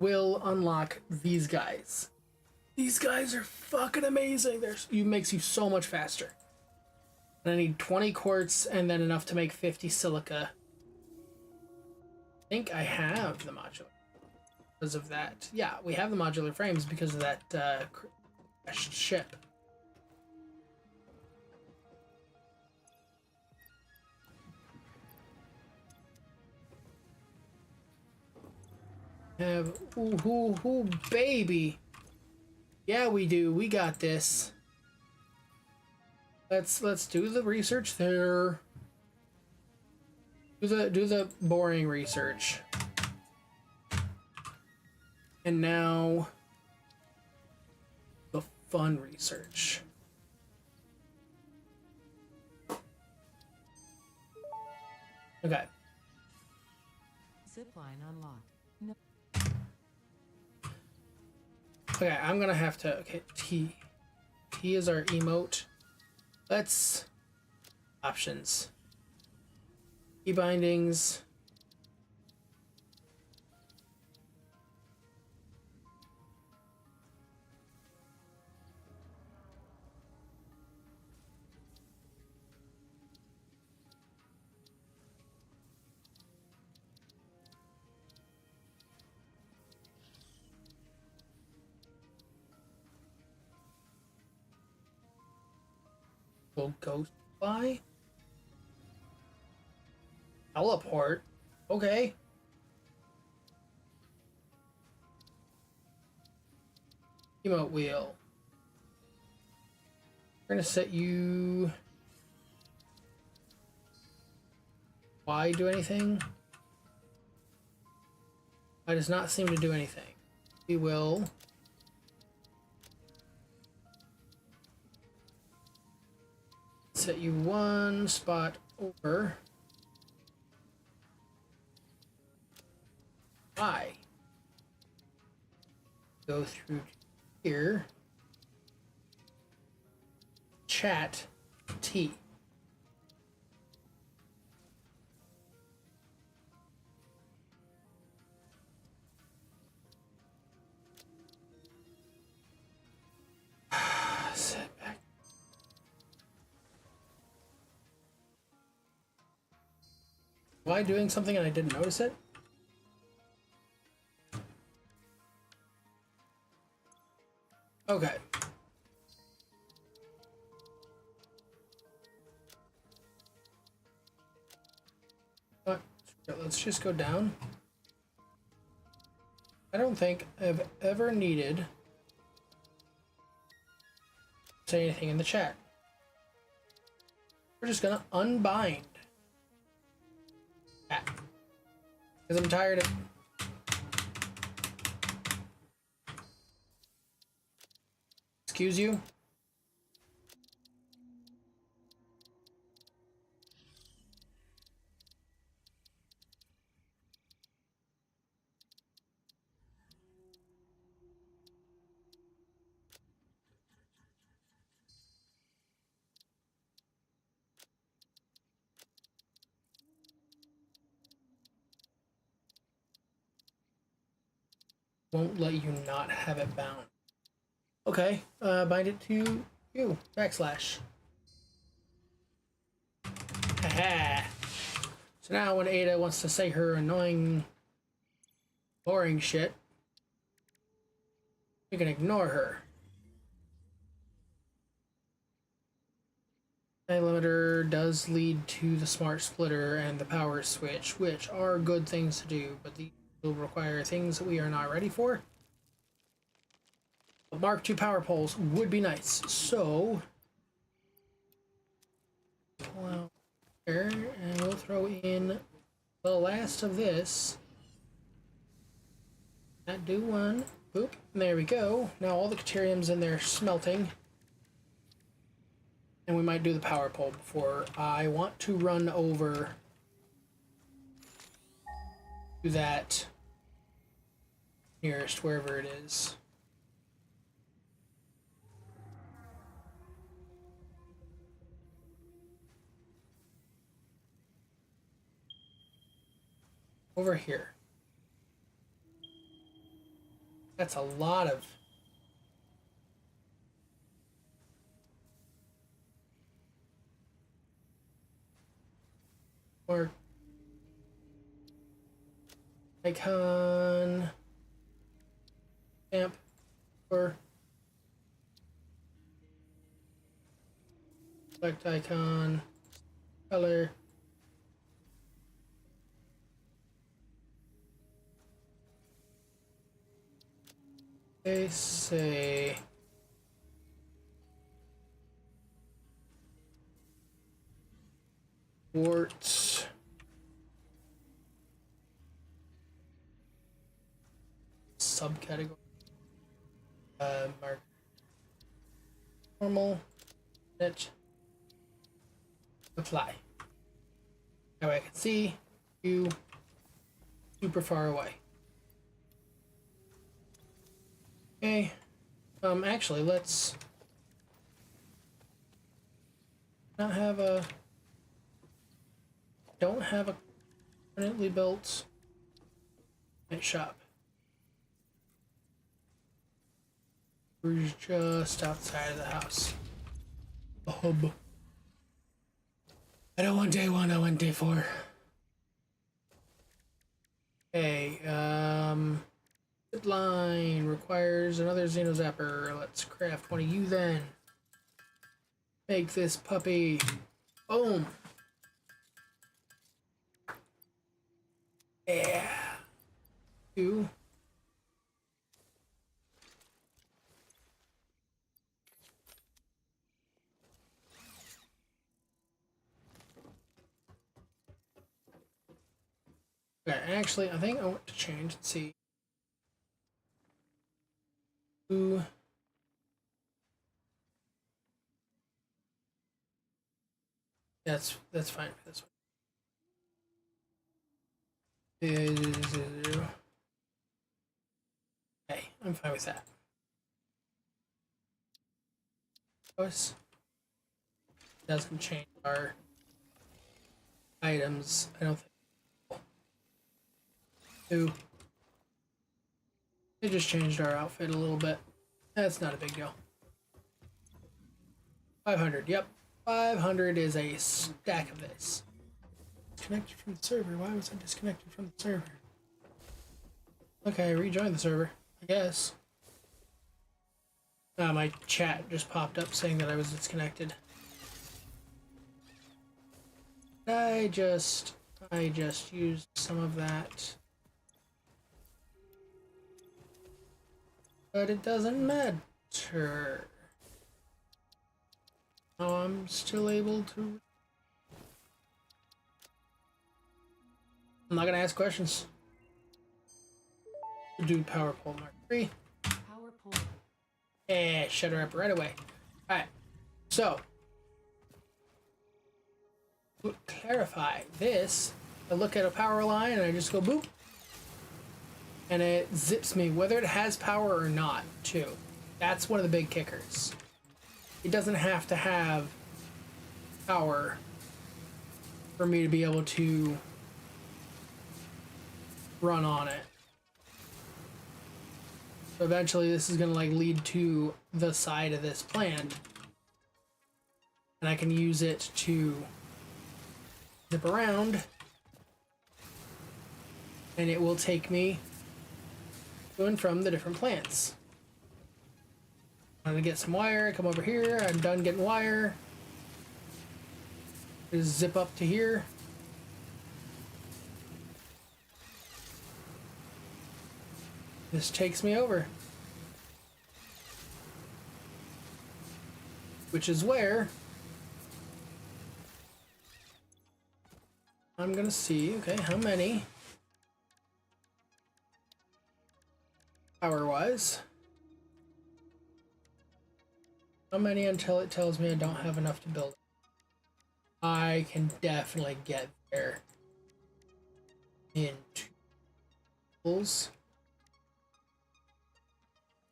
will unlock these guys. These guys are fucking amazing. You makes you so much faster. And I need 20 quartz and then enough to make 50 silica. I think I have the modular because of that. Yeah, we have the modular frames because of that crashed ship. Have ooh, baby. Yeah, we do. We got this. Let's do the research there. Do the boring research. And now the fun research. Okay. Zipline unlocked. No. Okay, I'm gonna have to. Okay, T. T is our emote. Let's. Options. Key bindings. Will ghost fly? Teleport? Okay. Emote wheel. We're gonna set you... Why do anything? Why does not seem to do anything. We will... set you one spot over. I go through here. Chat T. Set back. Am I doing something and I didn't notice it? Okay. Let's just go down. I don't think I've ever needed to say anything in the chat. We're just gonna unbind that. Because I'm tired of... Excuse you? Won't let you not have it bound. Okay, bind it to you. Backslash. Haha. So now when Ada wants to say her annoying, boring shit, you can ignore her. Time limiter does lead to the smart splitter and the power switch, which are good things to do, but these will require things that we are not ready for. But Mark II power poles would be nice, so pull out there and we'll throw in the last of this. That do one. Boop. And there we go. Now all the Caterium's in there smelting. And we might do the power pole before I want to run over to that nearest wherever it is. Over here. That's a lot of... Or... Icon... Stamp... Or... Select icon... Color... They say... Warts... Subcategory... Mark... Normal... It... Apply. That way I can see you super far away. Okay. Actually, let's not have a... Don't have a permanently built shop. We're just outside of the house. A hub. I don't want day 1, I want day 4. Okay, zip line requires another Xeno Zapper. Let's craft one of you then. Make this puppy. Boom. Yeah. 2. Okay, actually, I think I want to change and see who. That's fine for this one. Okay, I'm fine with that. Course, doesn't change our items. I don't think. 2. They just changed our outfit a little bit. That's not a big deal. 500. Yep, 500 is a stack of this. Disconnected from the server. Why was I disconnected from the server? Okay, rejoin the server, I guess. My chat just popped up saying that I was disconnected. I just used some of that. But it doesn't matter. Oh, I'm still able to... I'm not gonna ask questions. Do power pole mark 3. Power pole. Yeah, shut her up right away. Alright, so to clarify this, I look at a power line and I just go boop, and it zips me whether it has power or not, too. That's one of the big kickers. It doesn't have to have power for me to be able to run on it. So eventually this is going to like lead to the side of this plant, and I can use it to zip around, and it will take me to and from the different plants. I'm gonna get some wire, come over here, I'm done getting wire. Just zip up to here. This takes me over. Which is where I'm gonna see, okay, how many power-wise. How many until it tells me I don't have enough to build. I can definitely get there in 2 pulls.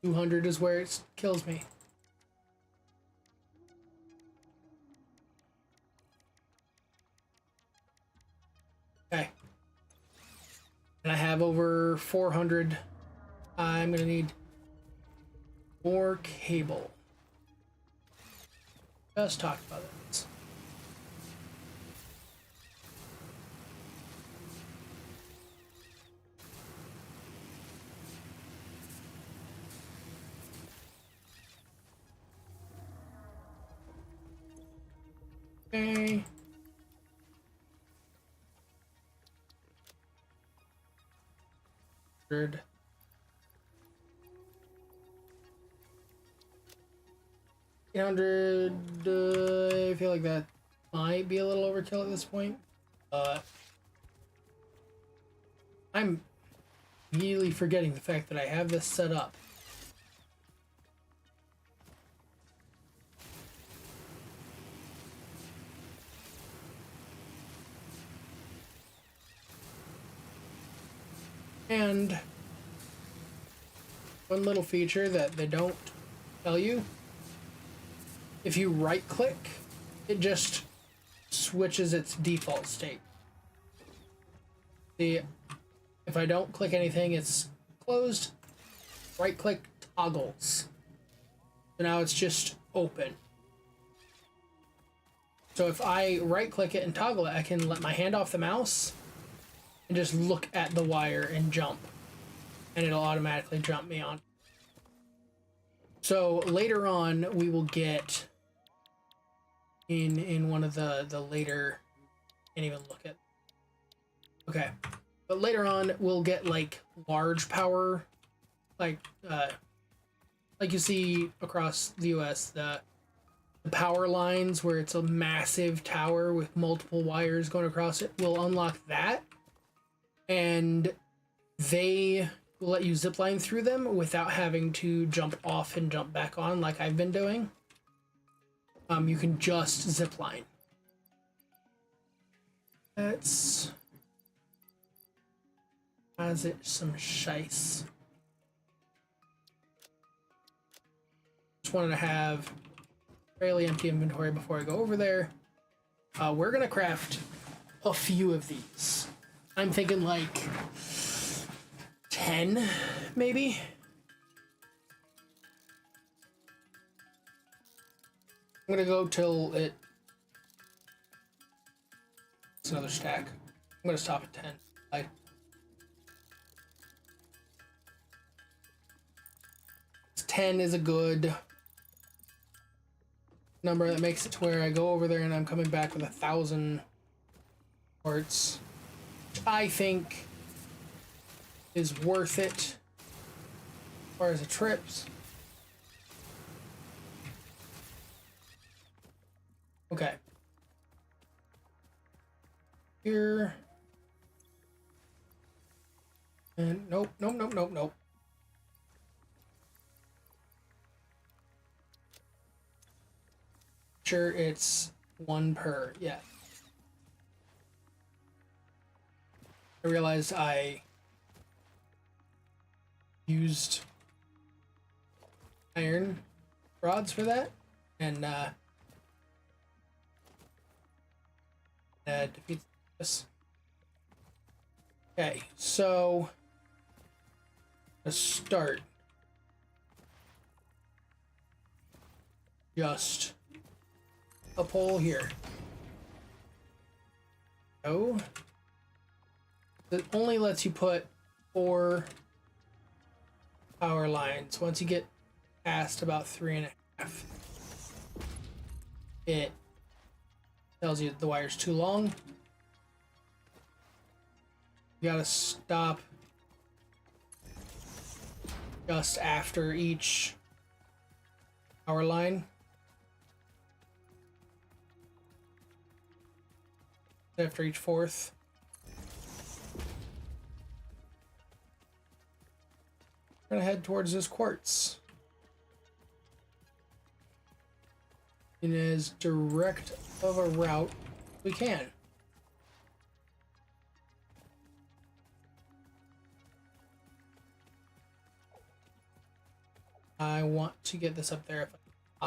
200 is where it kills me. Okay. And I have over 400 I'm gonna need more cable. Just talked about this. Okay. Good. 800. I feel like that might be a little overkill at this point. I'm immediately forgetting the fact that I have this set up. And one little feature that they don't tell you, if you right click, it just switches its default state. If I don't click anything, it's closed. Right click toggles. So now it's just open. So if I right click it and toggle it, I can let my hand off the mouse and just look at the wire and jump. And it'll automatically jump me on. So later on, we will get in one of the later, can't even look at. Okay. But later on, we'll get like large power, like you see across the US, the power lines where it's a massive tower with multiple wires going across it. We'll unlock that, and they will let you zipline through them without having to jump off and jump back on like I've been doing. You can just zipline. Let's has it some shice. Just wanted to have fairly empty inventory before I go over there. We're gonna craft a few of these. I'm thinking like 10, maybe. I'm gonna go till it's another stack. I'm gonna stop at 10. 10 is a good number that makes it to where I go over there and I'm coming back with 1,000 quartz, which I think is worth it as far as the trips. Okay. Here. And nope. Sure, it's 1 per, yeah. I realized I used iron rods for that, and defeats this. Okay, so let's start. Just a pole here. No. It only lets you put 4 power lines. Once you get past about 3.5, it tells you the wire's too long. You gotta stop just after each power line. After each 4th. We're gonna head towards this quartz in as direct of a route we can. I want to get this up there if I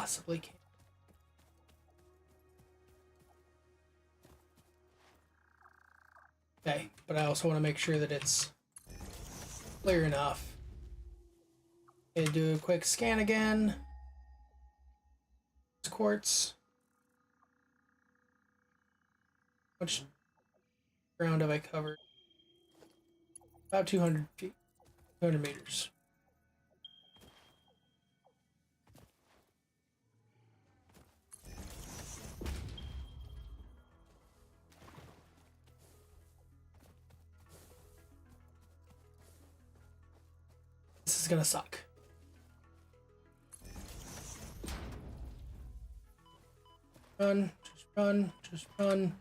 possibly can. Okay, but I also want to make sure that it's clear enough Okay, do a quick scan again. Quartz. How much ground have I covered? About 200 feet, 200 meters. This is gonna suck. Run, just run, just run.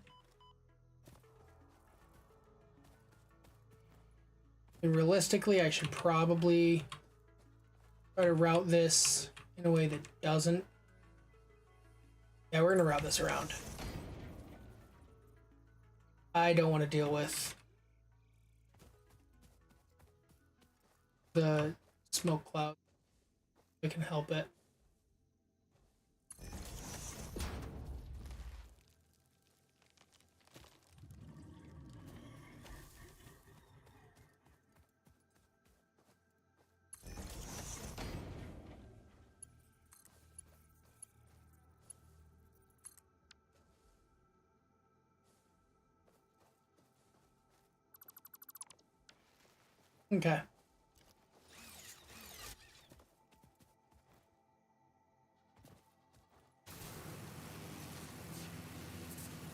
And realistically, I should probably try to route this in a way that doesn't. Yeah, we're gonna route this around. I don't want to deal with the smoke cloud. We can help it. Okay.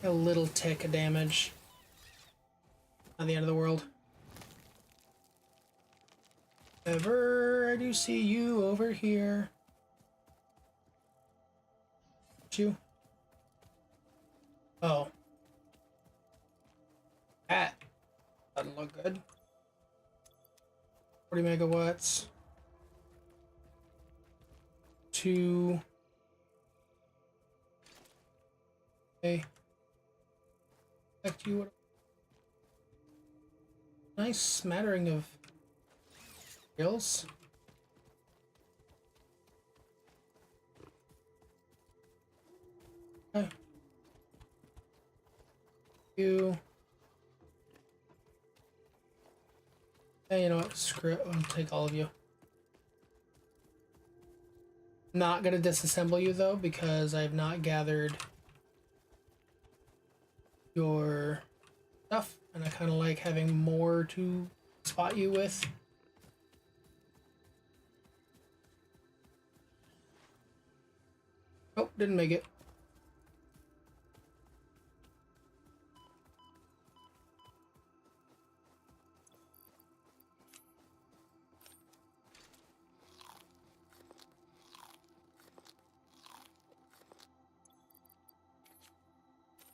A little tick of damage. Not the end of the world. Ever, I do see you over here. You? Oh. That doesn't look good. 40 megawatts. 2. Okay. Back to you. Nice smattering of skills. Okay. You. Hey, you know what? Screw it. I'll take all of you. Not gonna disassemble you though, because I've not gathered your stuff, and I kind of like having more to spot you with. Oh, didn't make it.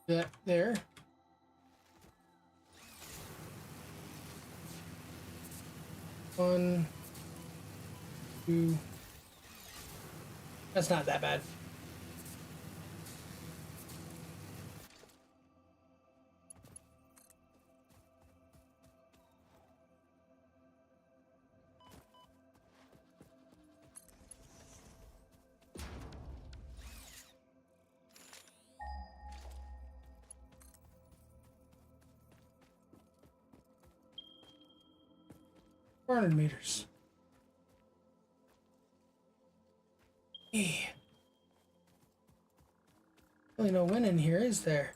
That there. One, two. That's not that bad. $400 meters. Hey. Really no win in here, is there?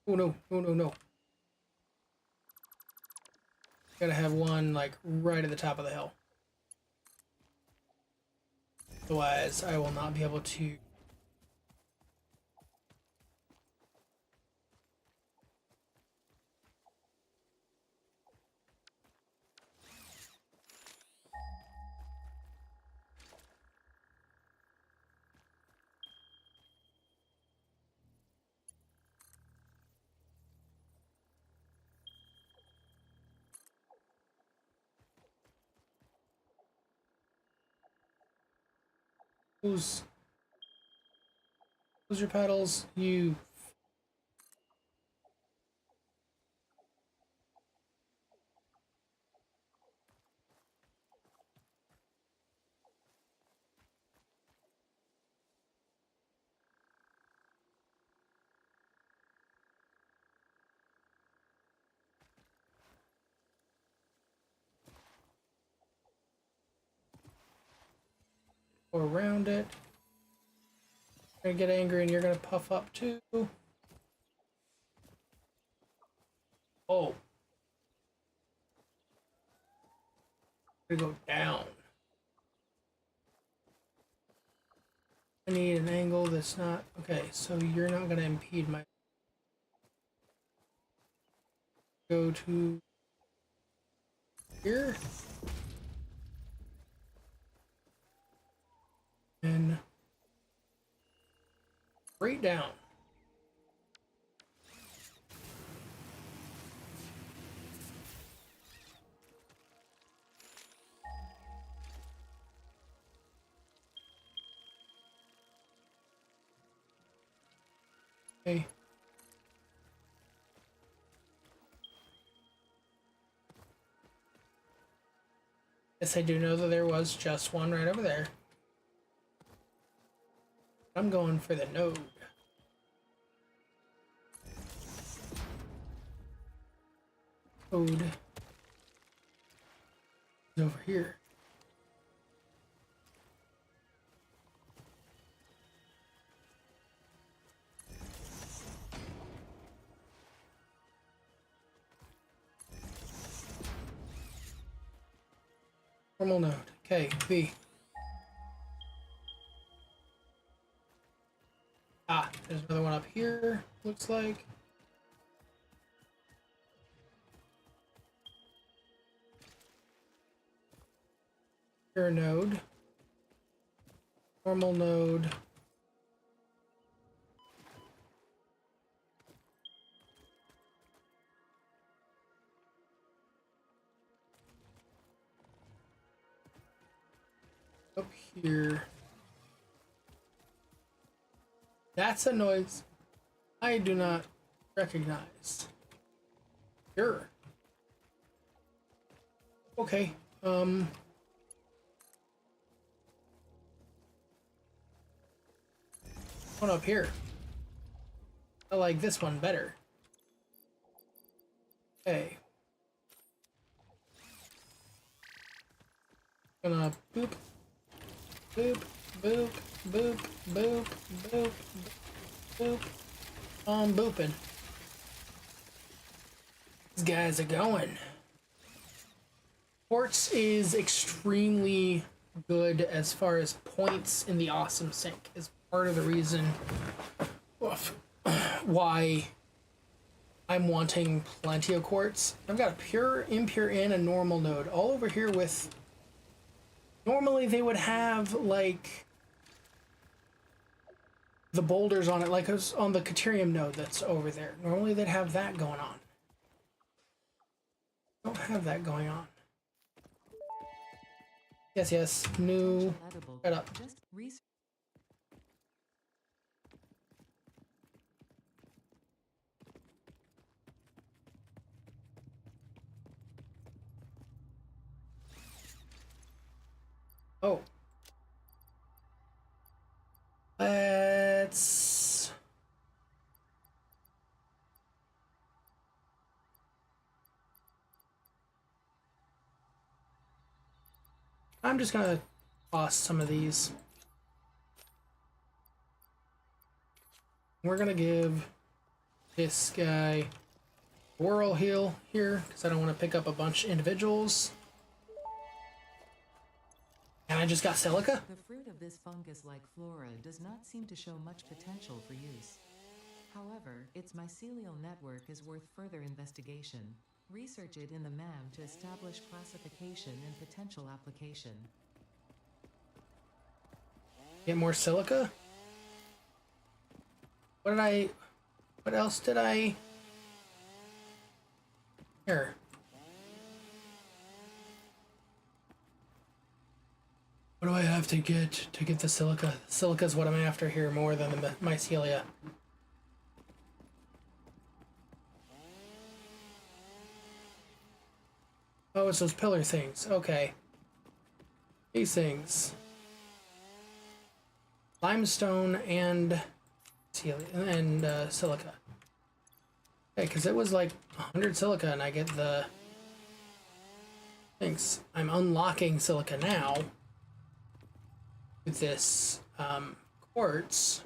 Oh no, no, no, no. Gotta have one like right at the top of the hill. Otherwise, I will not be able to. Close your pedals, you. Go around it. You're gonna get angry and you're gonna puff up too. Oh. Gonna go down. I need an angle that's not okay, so you're not gonna impede my go to here and straight down. Okay. Yes, I do know that there was just one right over there. I'm going for the node. Node is over here. Normal node. Okay, B. Ah, there's another one up here, looks like. Here node. Normal node. Up here. That's a noise I do not recognize. Sure. Okay. One up here. I like this one better. Okay. Gonna boop, boop, boop, boop, boop, boop, boop. I'm booping. These guys are going. Quartz is extremely good as far as points in the awesome sync. Is part of the reason why I'm wanting plenty of quartz. I've got a pure, impure, and a normal node all over here with. Normally they would have like the boulders on it, like on the Caterium node that's over there. Normally they'd have that going on. Don't have that going on. Yes, yes. New. Shut up. Oh. Let's. I'm just gonna toss some of these. We're gonna give this guy Whirl Heal here because I don't want to pick up a bunch of individuals. And I just got silica. The fruit of this fungus-like flora does not seem to show much potential for use. However, its mycelial network is worth further investigation. Research it in the MAM to establish classification and potential application. Get more silica? What else did I... Here. What do I have to get the silica? Silica is what I'm after here more than the mycelia. Oh, it's those pillar things. Okay. These things. Limestone and silica. Okay, because it was like 100 silica and I get the... Thanks. I'm unlocking silica now. this quartz.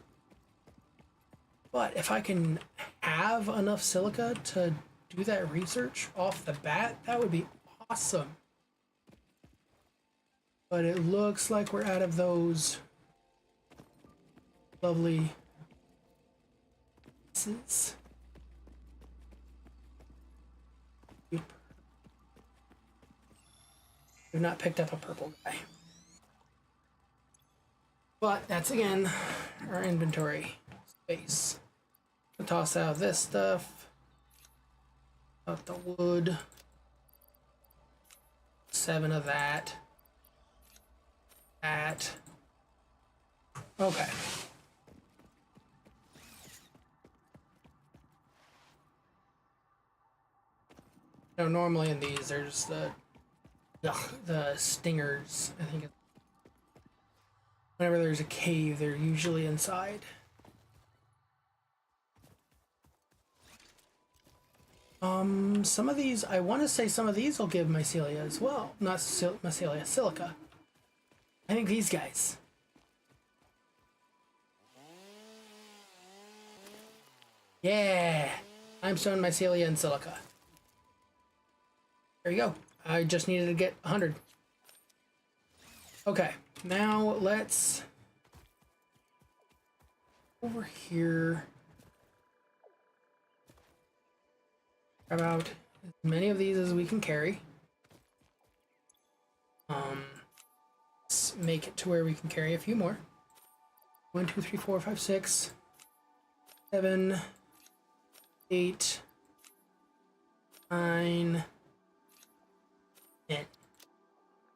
But if I can have enough silica to do that research off the bat, that would be awesome. But it looks like we're out of those lovely pieces. We've not picked up a purple guy. But that's again our inventory space. I'll toss out this stuff. Out the wood. 7 of that. That. Okay. Now normally in these there's the stingers. I think whenever there's a cave, they're usually inside. Some of these, I want to say some of these will give mycelia as well. Not mycelia, silica. I think these guys. Yeah! Limestone, mycelia, and silica. There you go. I just needed to get 100. Okay, now let's... over here... grab out as many of these as we can carry. Let's make it to where we can carry a few more. 1, 2, 3, 4, 5, 6, 7, 8, 9, 10.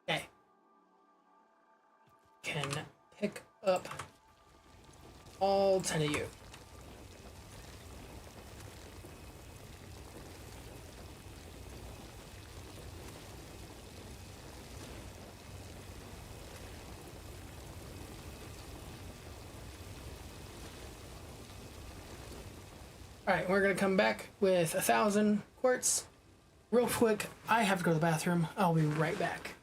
Okay. Can pick up all 10 of you. Alright, we're gonna come back with 1,000 quartz. Real quick, I have to go to the bathroom. I'll be right back.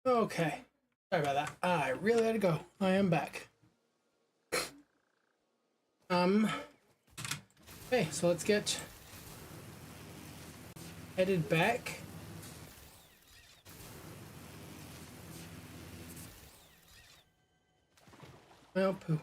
Okay. Sorry about that. I really had to go. I am back. Okay, so let's get headed back. Well, poo.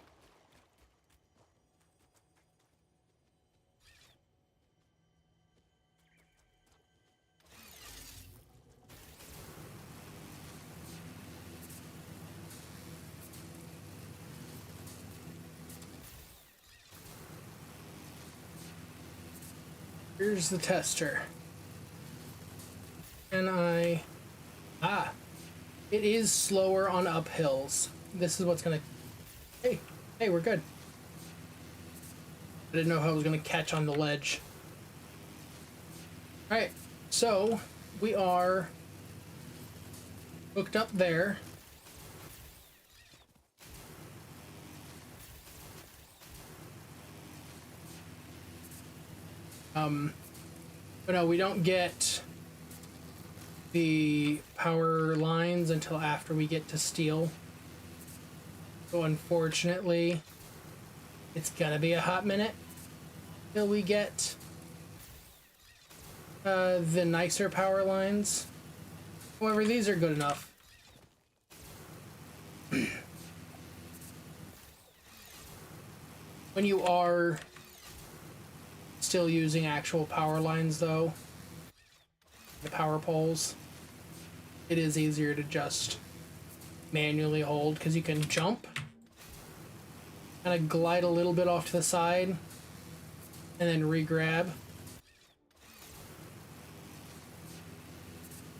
Here's the tester. And it is slower on uphills. This is what's gonna, hey, we're good. I didn't know how I was gonna catch on the ledge. Alright, so we are hooked up there. But no, we don't get the power lines until after we get to steel. So unfortunately, it's gonna be a hot minute till we get the nicer power lines. However, these are good enough. When you are still using actual power lines, though, the power poles, it is easier to just manually hold because you can jump, kind of glide a little bit off to the side, and then re-grab.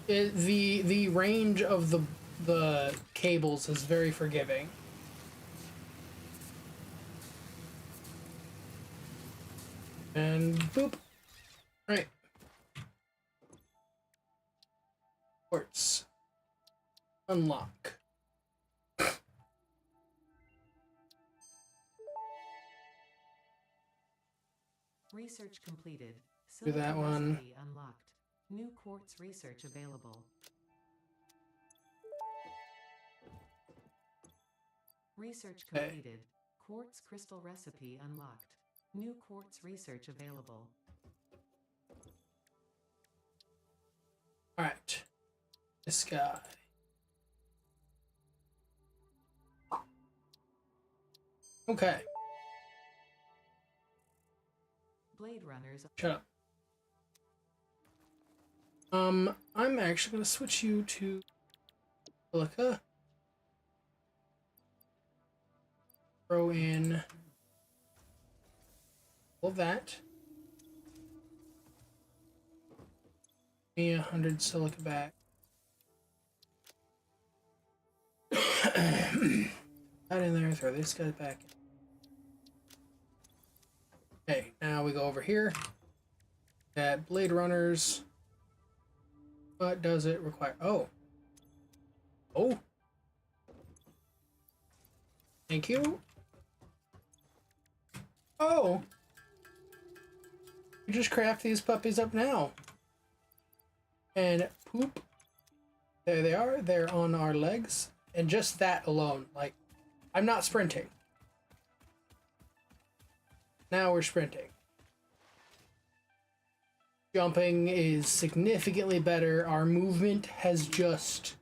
The range of the cables is very forgiving. And boop. Right. Quartz. Unlock. Research completed. Do that one. Recipe unlocked. New quartz research available. Research completed. Quartz crystal recipe unlocked. New quartz research available. Alright. This guy. Okay. Blade runners. Shut up. I'm actually gonna switch you to silica. Throw in all that. Me 100 silica back. That in there, throw this guy back in. Okay, now we go over here at Blade Runners. What does it require? Oh. Oh. Thank you. Oh. You just craft these puppies up now. And poop. There they are. They're on our legs. And just that alone, like, I'm not sprinting. Now we're sprinting. Jumping is significantly better. Our movement has just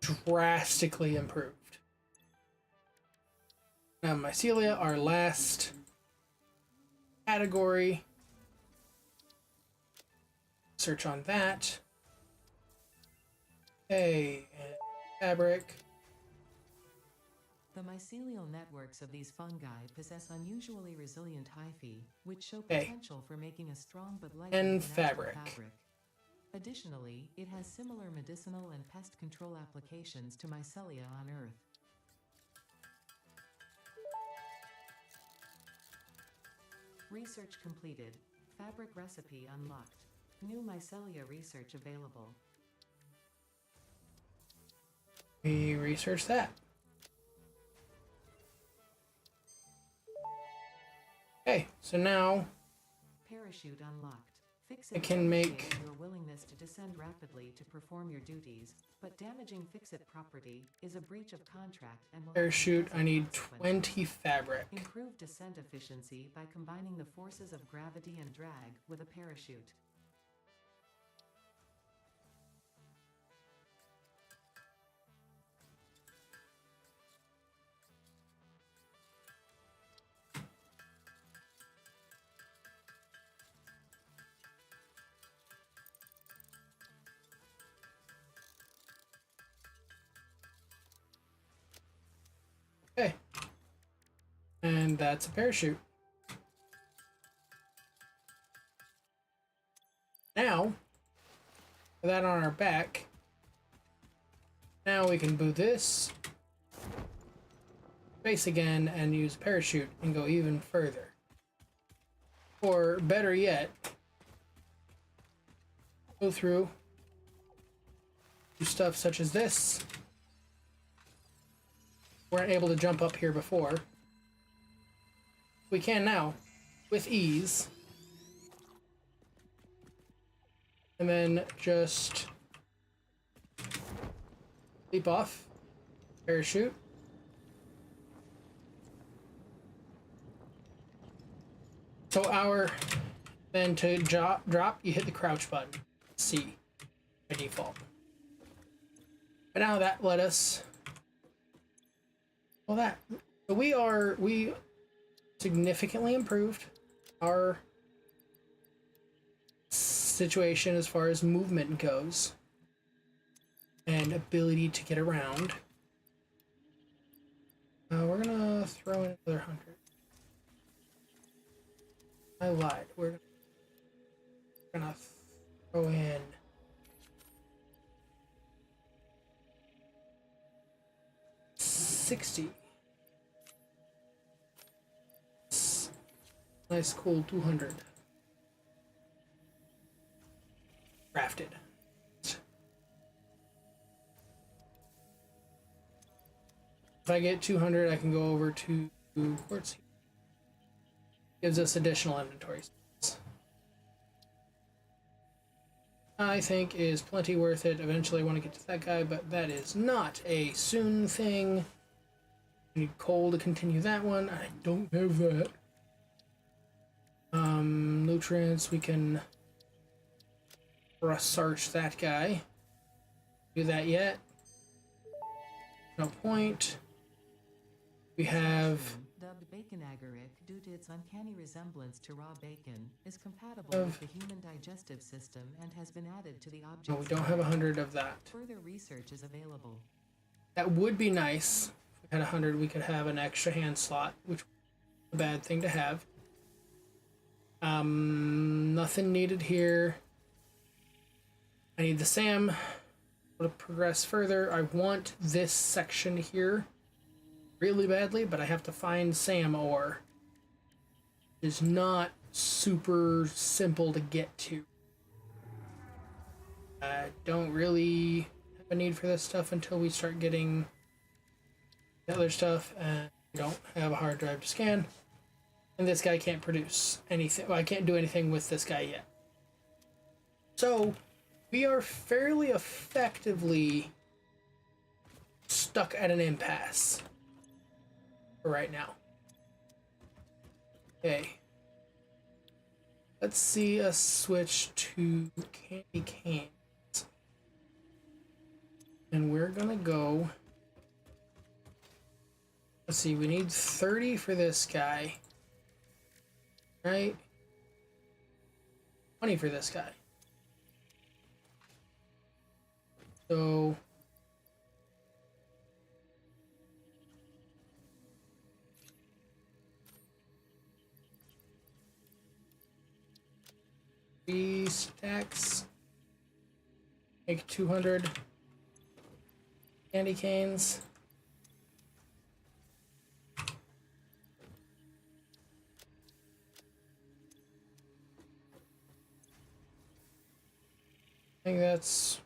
drastically improved. Now, mycelia, our last category. Search on that. Okay, and fabric. The mycelial networks of these fungi possess unusually resilient hyphae, which show potential for making a strong but lightweight And natural fabric. Additionally, it has similar medicinal and pest control applications to mycelia on Earth. Research completed. Fabric recipe unlocked. New mycelia research available. We research that. Okay, so now Parachute unlocked. Fix-it I can make... demonstrates your willingness to descend rapidly to perform your duties, but damaging fix-it property is a breach of contract and will Parachute, have I need consequences. 20 fabric. Improve descent efficiency by combining the forces of gravity and drag with a parachute. Okay. And that's a parachute. Now, with that on our back, now we can boot this space again and use parachute and go even further. Or better yet, go through, do stuff such as this. Weren't able to jump up here before. We can now, with ease. And then just leap off, parachute. So then to drop, you hit the crouch button, C, by default. But now that let us, well we significantly improved our situation as far as movement goes and ability to get around. We're gonna throw in another 100. I lied. We're gonna throw in 60. Nice, cool 200. Crafted. If I get 200, I can go over to quartz. Gives us additional inventory space. I think is plenty worth it. Eventually I want to get to that guy, but that is not a soon thing. I need coal to continue that one. I don't have that. Nutrients, we can search that guy. Do that yet. No point. We have... Dubbed bacon agaric due to its uncanny resemblance to raw bacon, is compatible with the human digestive system and has been added to the object. No, we don't have 100 of that. Further research is available. That would be nice. If we had 100, we could have an extra hand slot, which is a bad thing to have. Nothing needed here. I need the SAM to progress further. I want this section here really badly, but I have to find SAM ore. It's not super simple to get to. I don't really have a need for this stuff until we start getting the other stuff, and we don't have a hard drive to scan. And this guy can't produce anything. Well, I can't do anything with this guy yet. So we are fairly effectively stuck at an impasse for right now. Okay. Let's see us switch to candy canes. And we're gonna go... Let's see, we need 30 for this guy. Right? 20 for this guy. So... stacks, make 200 candy canes. I think that's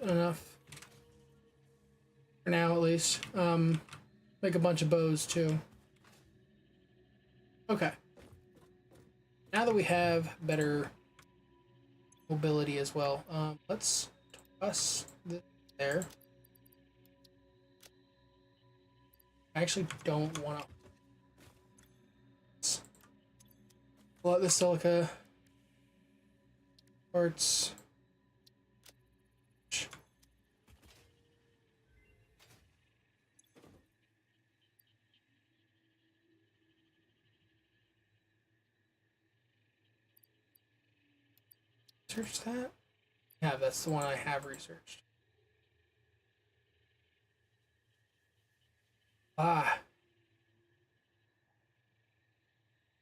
enough for now, at least. Make a bunch of bows too. Okay. now that we have better mobility as well, let's toss this there. I actually don't want to pull out the silica parts. Research that? Yeah, that's the one I have researched. Ah.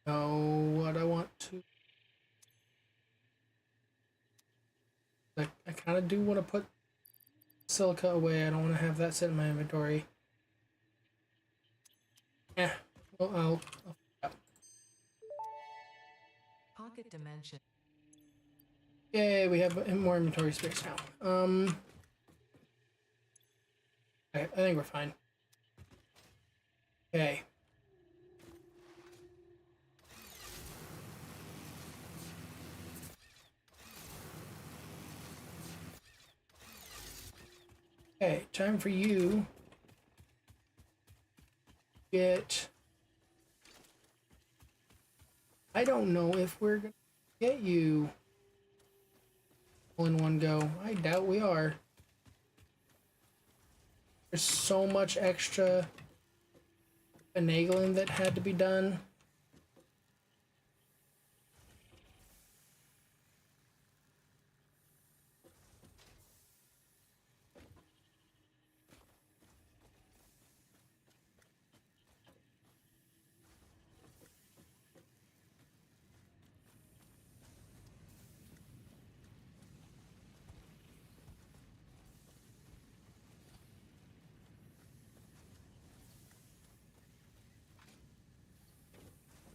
Know what I want to. I kind of do want to put silica away. I don't want to have that sit in my inventory. Yeah. Well, I'll Pocket dimension. Yay, we have more inventory space now. I think we're fine. Okay. Okay, time for you. Get. I don't know if we're gonna get you all in one go. I doubt we are. There's so much extra finagling that had to be done.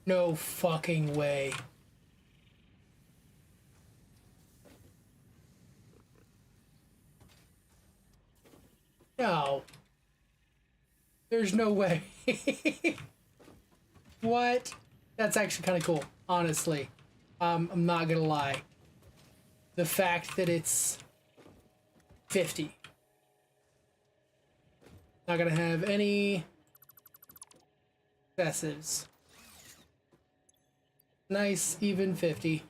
No fucking way. No. There's no way. What? That's actually kind of cool, honestly. I'm not gonna lie. The fact that it's 50. Not gonna have any successes. Nice, even 50.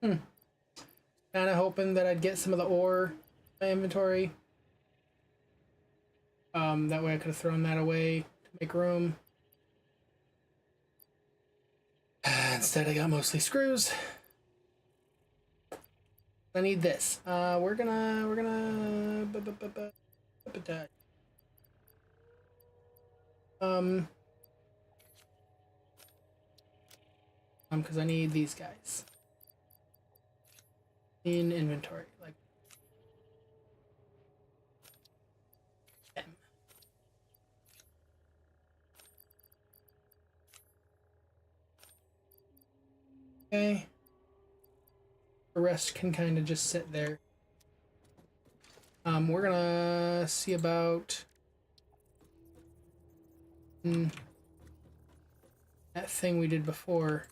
Kind of hoping that I'd get some of the ore in my inventory. That way I could have thrown that away to make room. Instead, I got mostly screws. I need this. We're gonna. Because I need these guys in inventory, like them. Okay. The rest can kind of just sit there. We're gonna see about that thing we did before.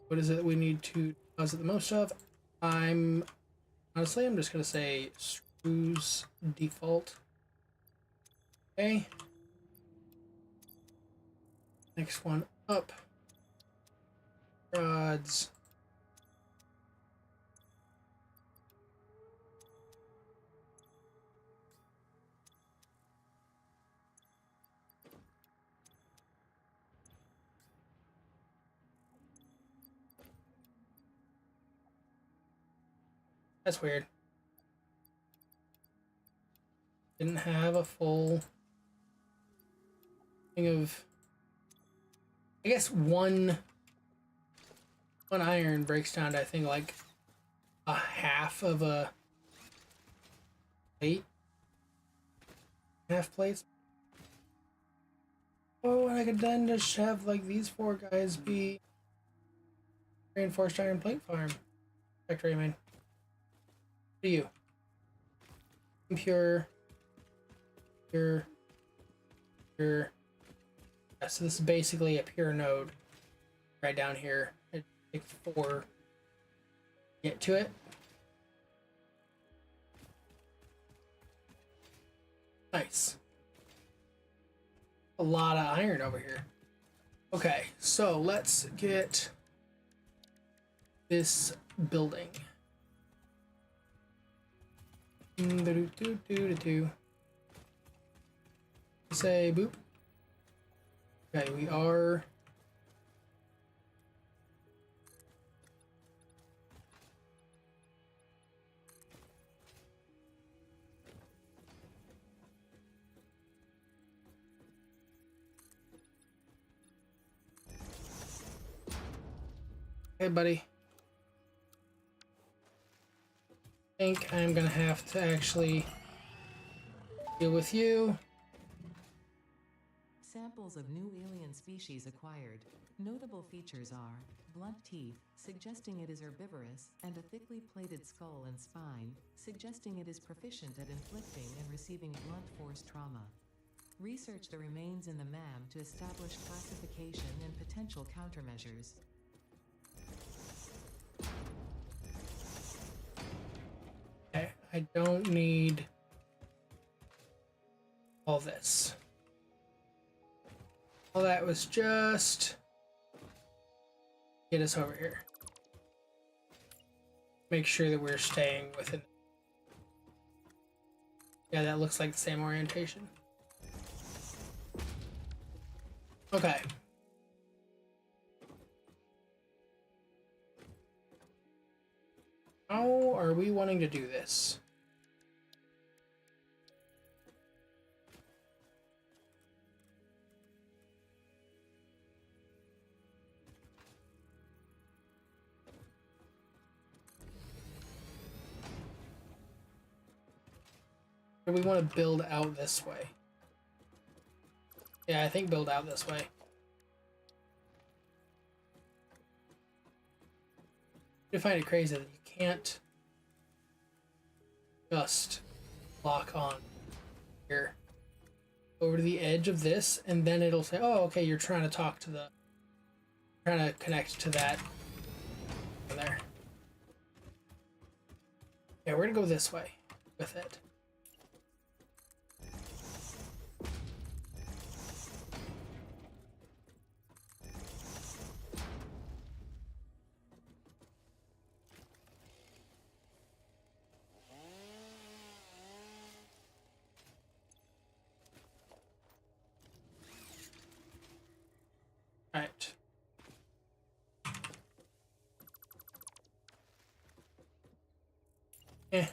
What is it we need to deposit the most of? Honestly, I'm just gonna say screws default. Okay. Next one up. Rods. That's weird. Didn't have a full thing of. I guess one iron breaks down to, I think, like a half of a plate. Half plates. Oh, and I could then just have like these four guys be reinforced iron plate farm factory. I mean, what are you? Impure. here, here. Yeah, so this is basically a pure node right down here. It takes 4 to get to it. Nice. A lot of iron over here. Okay, so let's get this building. Say boop. Okay, we are. Hey, buddy. I think I'm gonna have to actually deal with you. Samples of new alien species acquired. Notable features are blunt teeth, suggesting it is herbivorous, and a thickly plated skull and spine, suggesting it is proficient at inflicting and receiving blunt force trauma. Research the remains in the MAM to establish classification and potential countermeasures. Okay, I don't need all this. All that was just get us over here. Make sure that we're staying within. Yeah, that looks like the same orientation. Okay. How are we wanting to do this? Or we want to build out this way? Yeah, I think build out this way. I find it crazy that you can't just lock on here over to the edge of this, and then it'll say, "Oh, okay, you're trying to talk to the, trying to connect to that." There. Yeah, we're gonna go this way with it. Right. Eh.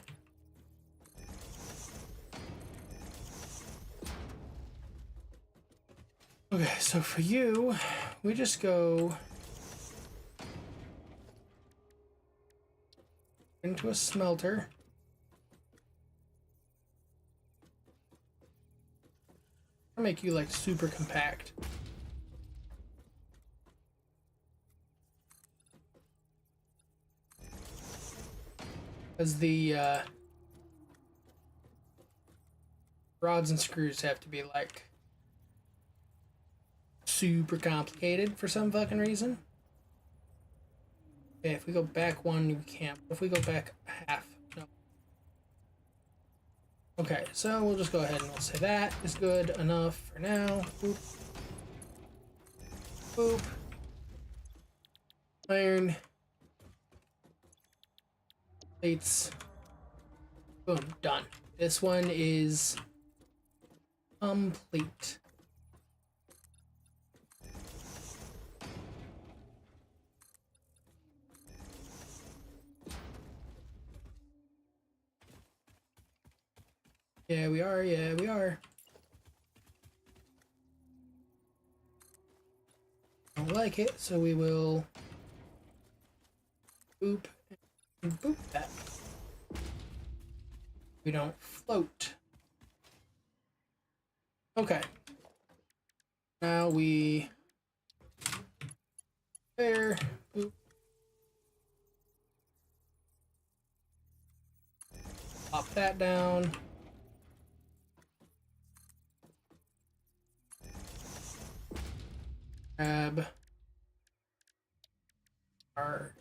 Okay, so for you, we just go into a smelter. I'll make you like super compact. Because the rods and screws have to be like super complicated for some fucking reason. Okay, if we go back 1, we can't. If we go back half, no. Okay, so we'll just go ahead and we'll say that is good enough for now. Boop. Boop. Iron. Plates. Boom, done. This one is complete. Yeah, we are. Yeah, we are. I don't like it, so we will boop and boop that. We don't float. Okay. Now we there. Boop. Pop that down. Grab our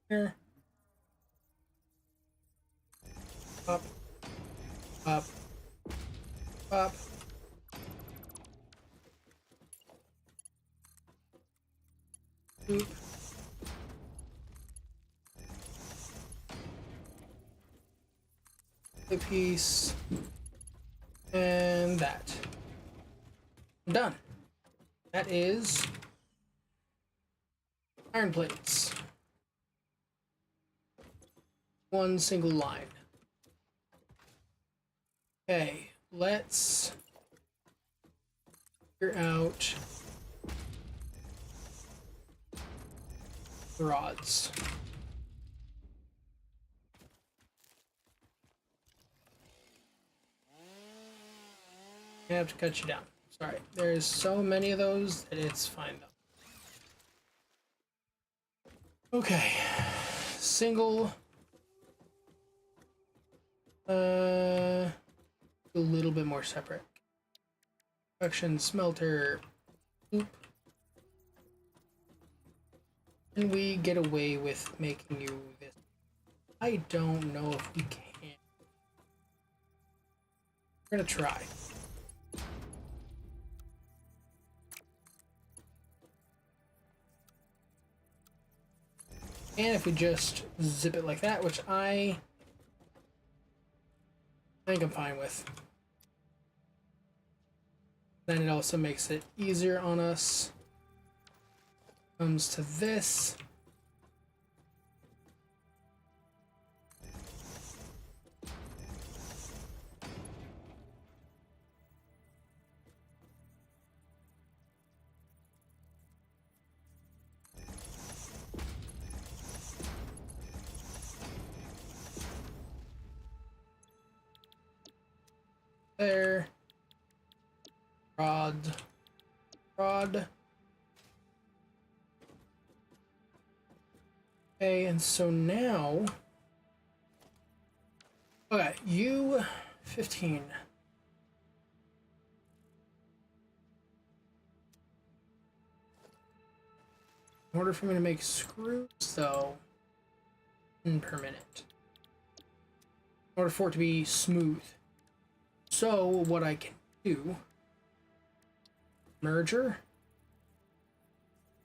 here. Up, up, up. Oop. A piece. And that. I'm done. That is iron plates. One single line. Okay, let's figure out the rods. I have to cut you down. Sorry, there's so many of those that it's fine though. Okay, single. A little bit more separate. Production smelter. Oop. Can we get away with making you this? I don't know if we can. We're gonna try. And if we just zip it like that, which I think I'm fine with. Then it also makes it easier on us. Comes to this. There. Rod. Rod. Okay, and so now... Okay, you... 15. In order for me to make screws, though... per minute. In order for it to be smooth. So, what I can do... Merger.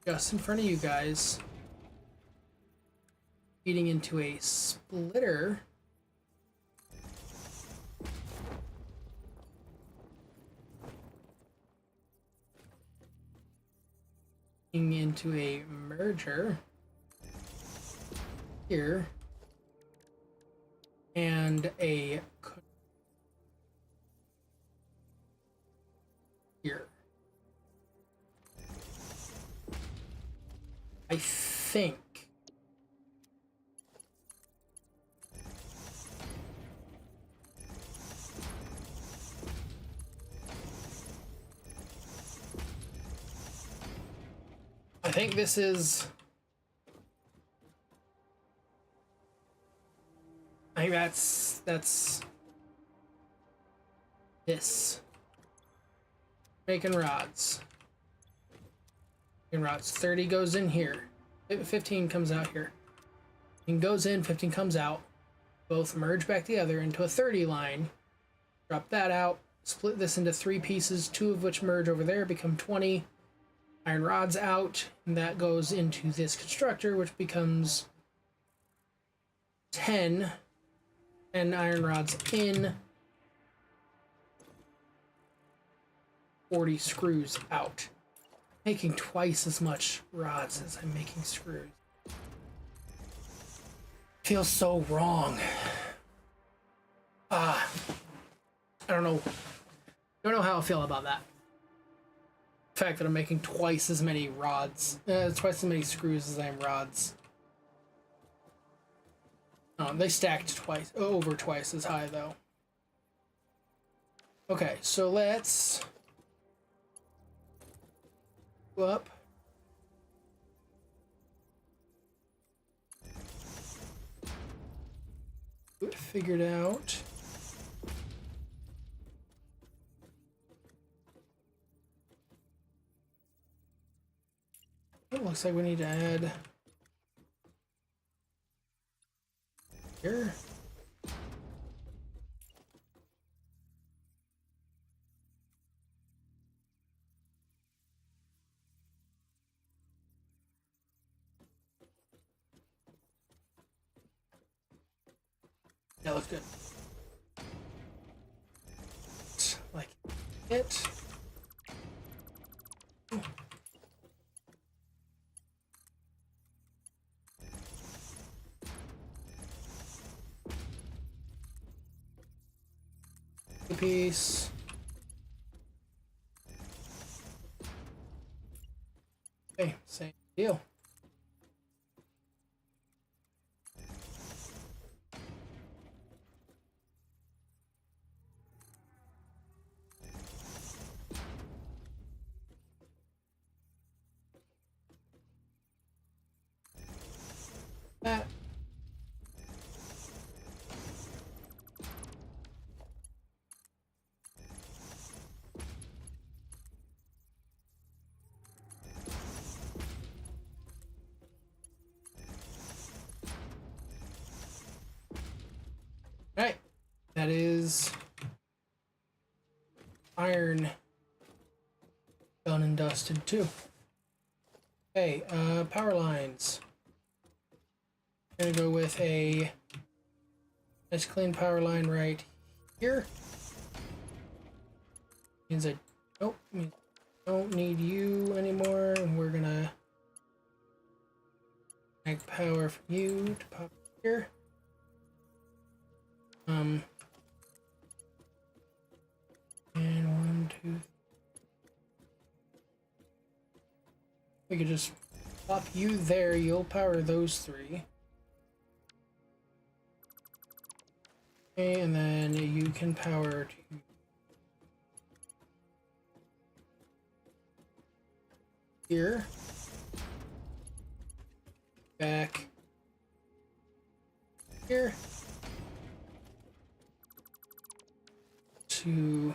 Just in front of you guys. Feeding into a splitter. Feeding into a merger. Here. And a here. I think this is I think that's this. Making rods. 30 goes in here. 15 comes out here. 15 goes in, 15 comes out. Both merge back together into a 30 line. Drop that out. Split this into 3 pieces, 2 of which merge over there, become 20. Iron rods out, and that goes into this constructor, which becomes 10. And iron rods in. 40 screws out. Making twice as much rods as I'm making screws. Feels so wrong. I don't know how I feel about that. The fact that I'm making twice as many rods, twice as many screws as I am rods. They stacked over twice as high though. Okay, so let's go up. Figured out. looks like we need to add here. That looks good. Like it. Piece. Okay, same deal. That. Alright, that is iron done and dusted too. Okay, power lines. Gonna go with a nice clean power line right here. Means I don't need you anymore, and we're gonna make power from you to pop here. And 1, 2. We could just pop you there. You'll power those 3. Okay, and then you can power to here. Back here. To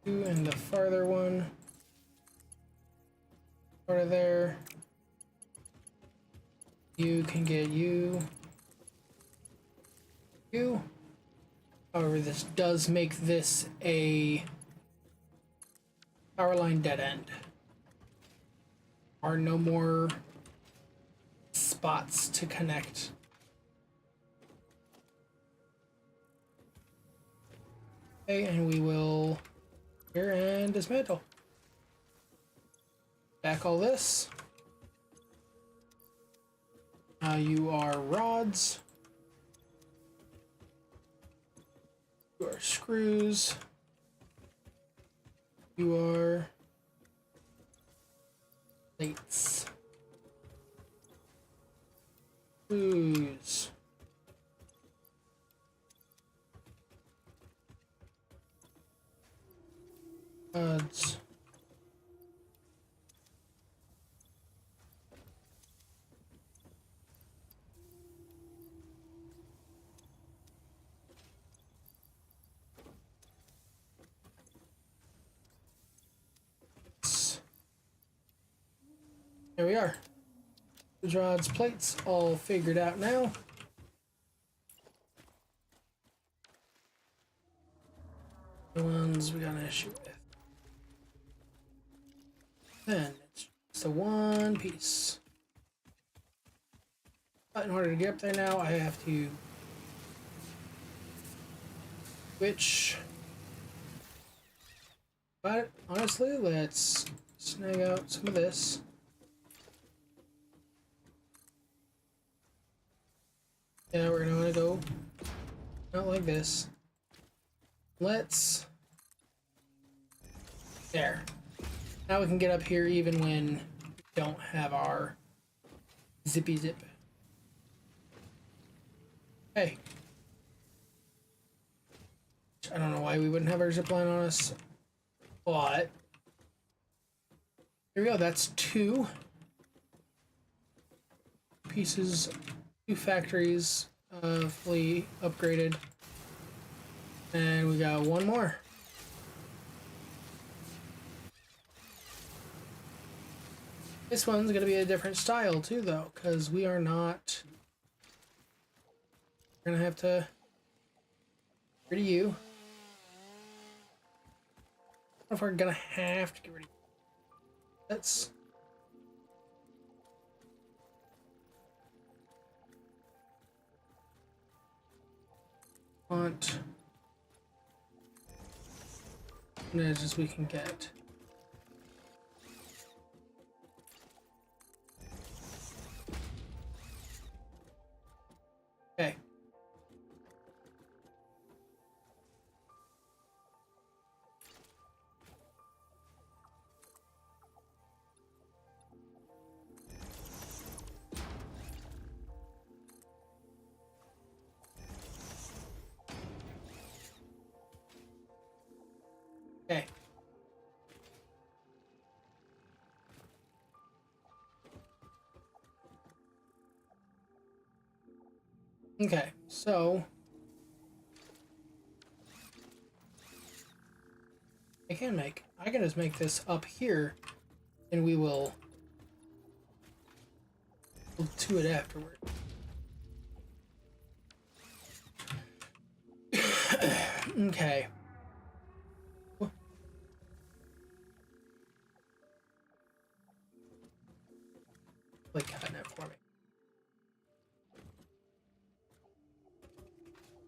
and the farther one part of there. You can get you. However, this does make this a power line dead end. Are no more spots to connect. Okay, and we will here and dismantle. Back all this. You are rods. You are screws. You are plates. Screws. Rods. There we are. The rods, plates, all figured out now. The ones we got an issue with. Then it's just the one piece. But in order to get up there now, I have to switch. But honestly, let's snag out some of this. Yeah, we're gonna want to go out like this. There. Now we can get up here even when we don't have our zippy zip. Hey. I don't know why we wouldn't have our zip line on us, but here we go. That's 2 pieces, 2 factories fully upgraded. And we got one more. This one's gonna be a different style too, though, because we are not. We're gonna have to get rid of you. I don't know if we're gonna have to get rid of you. That's. Want as we can get. Okay. Okay. Okay, so I can just make this up here, and we'll do it afterward. Okay. Like cutting it for me.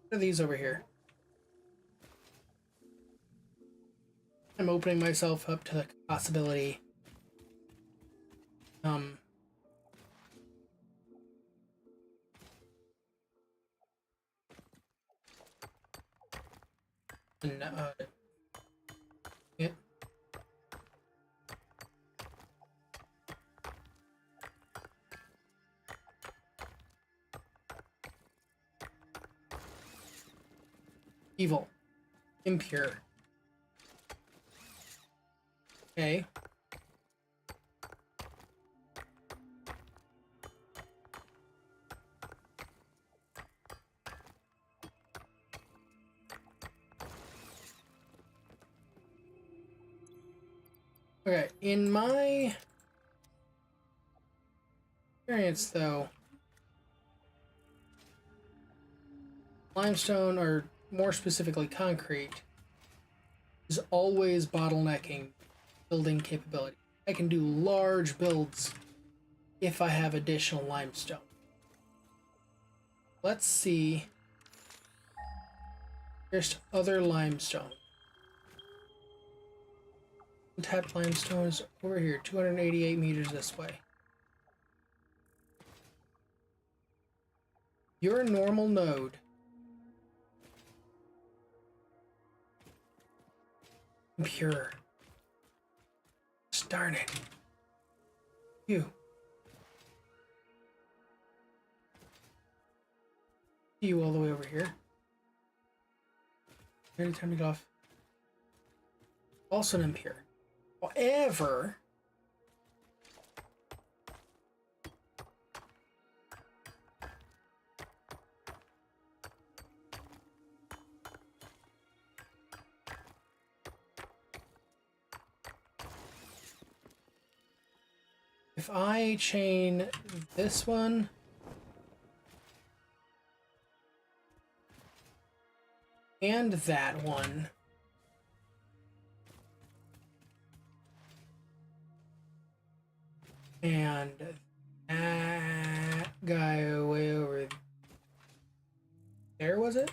What are these over here? I'm opening myself up to the possibility. And, yeah. Evil. Impure. Okay. Okay, in my experience, though, limestone, or more specifically concrete, is always bottlenecking building capability. I can do large builds if I have additional limestone. Let's see. Here's other limestone. Untapped limestone is over here, 288 meters this way. Your normal node. Pure. Darn it. You. You all the way over here. Ready to turn it off. Also an impure. However, if I chain this one and that one, and that guy way over there, was it?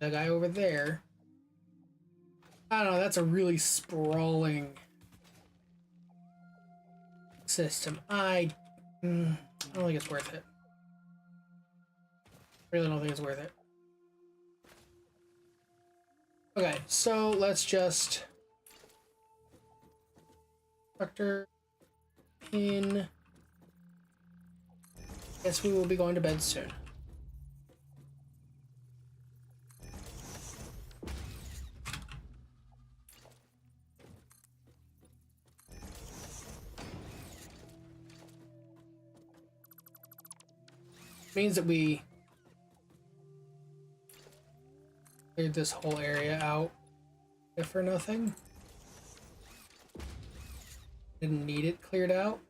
The guy over there. I don't know, that's a really sprawling system. I don't think it's worth it. Really don't think it's worth it. Okay, so let's just Doctor in. Guess we will be going to bed soon. means that we cleared this whole area out if for nothing. Didn't need it cleared out.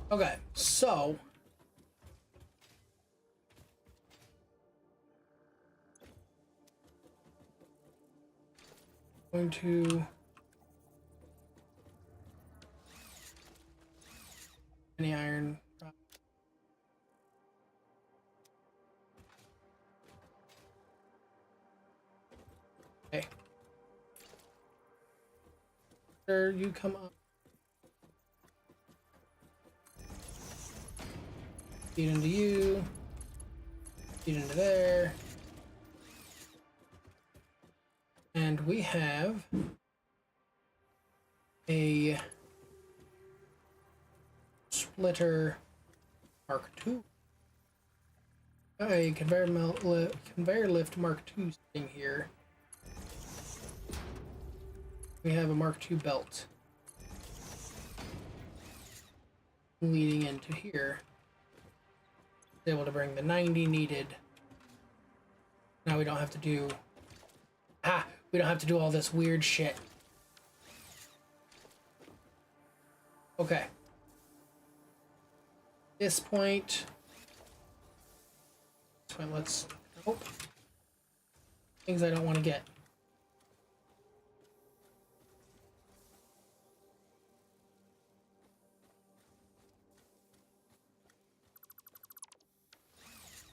Okay, so going to any iron. Okay. Sure, you come up. Feed into you. Feed into there. And we have a splitter Mark II. A conveyor lift Mark II sitting here. We have a Mark II belt leading into here. Able to bring the 90 needed. Now we don't have to do we don't have to do all this weird shit. Okay. This point let's nope. Things I don't want to get.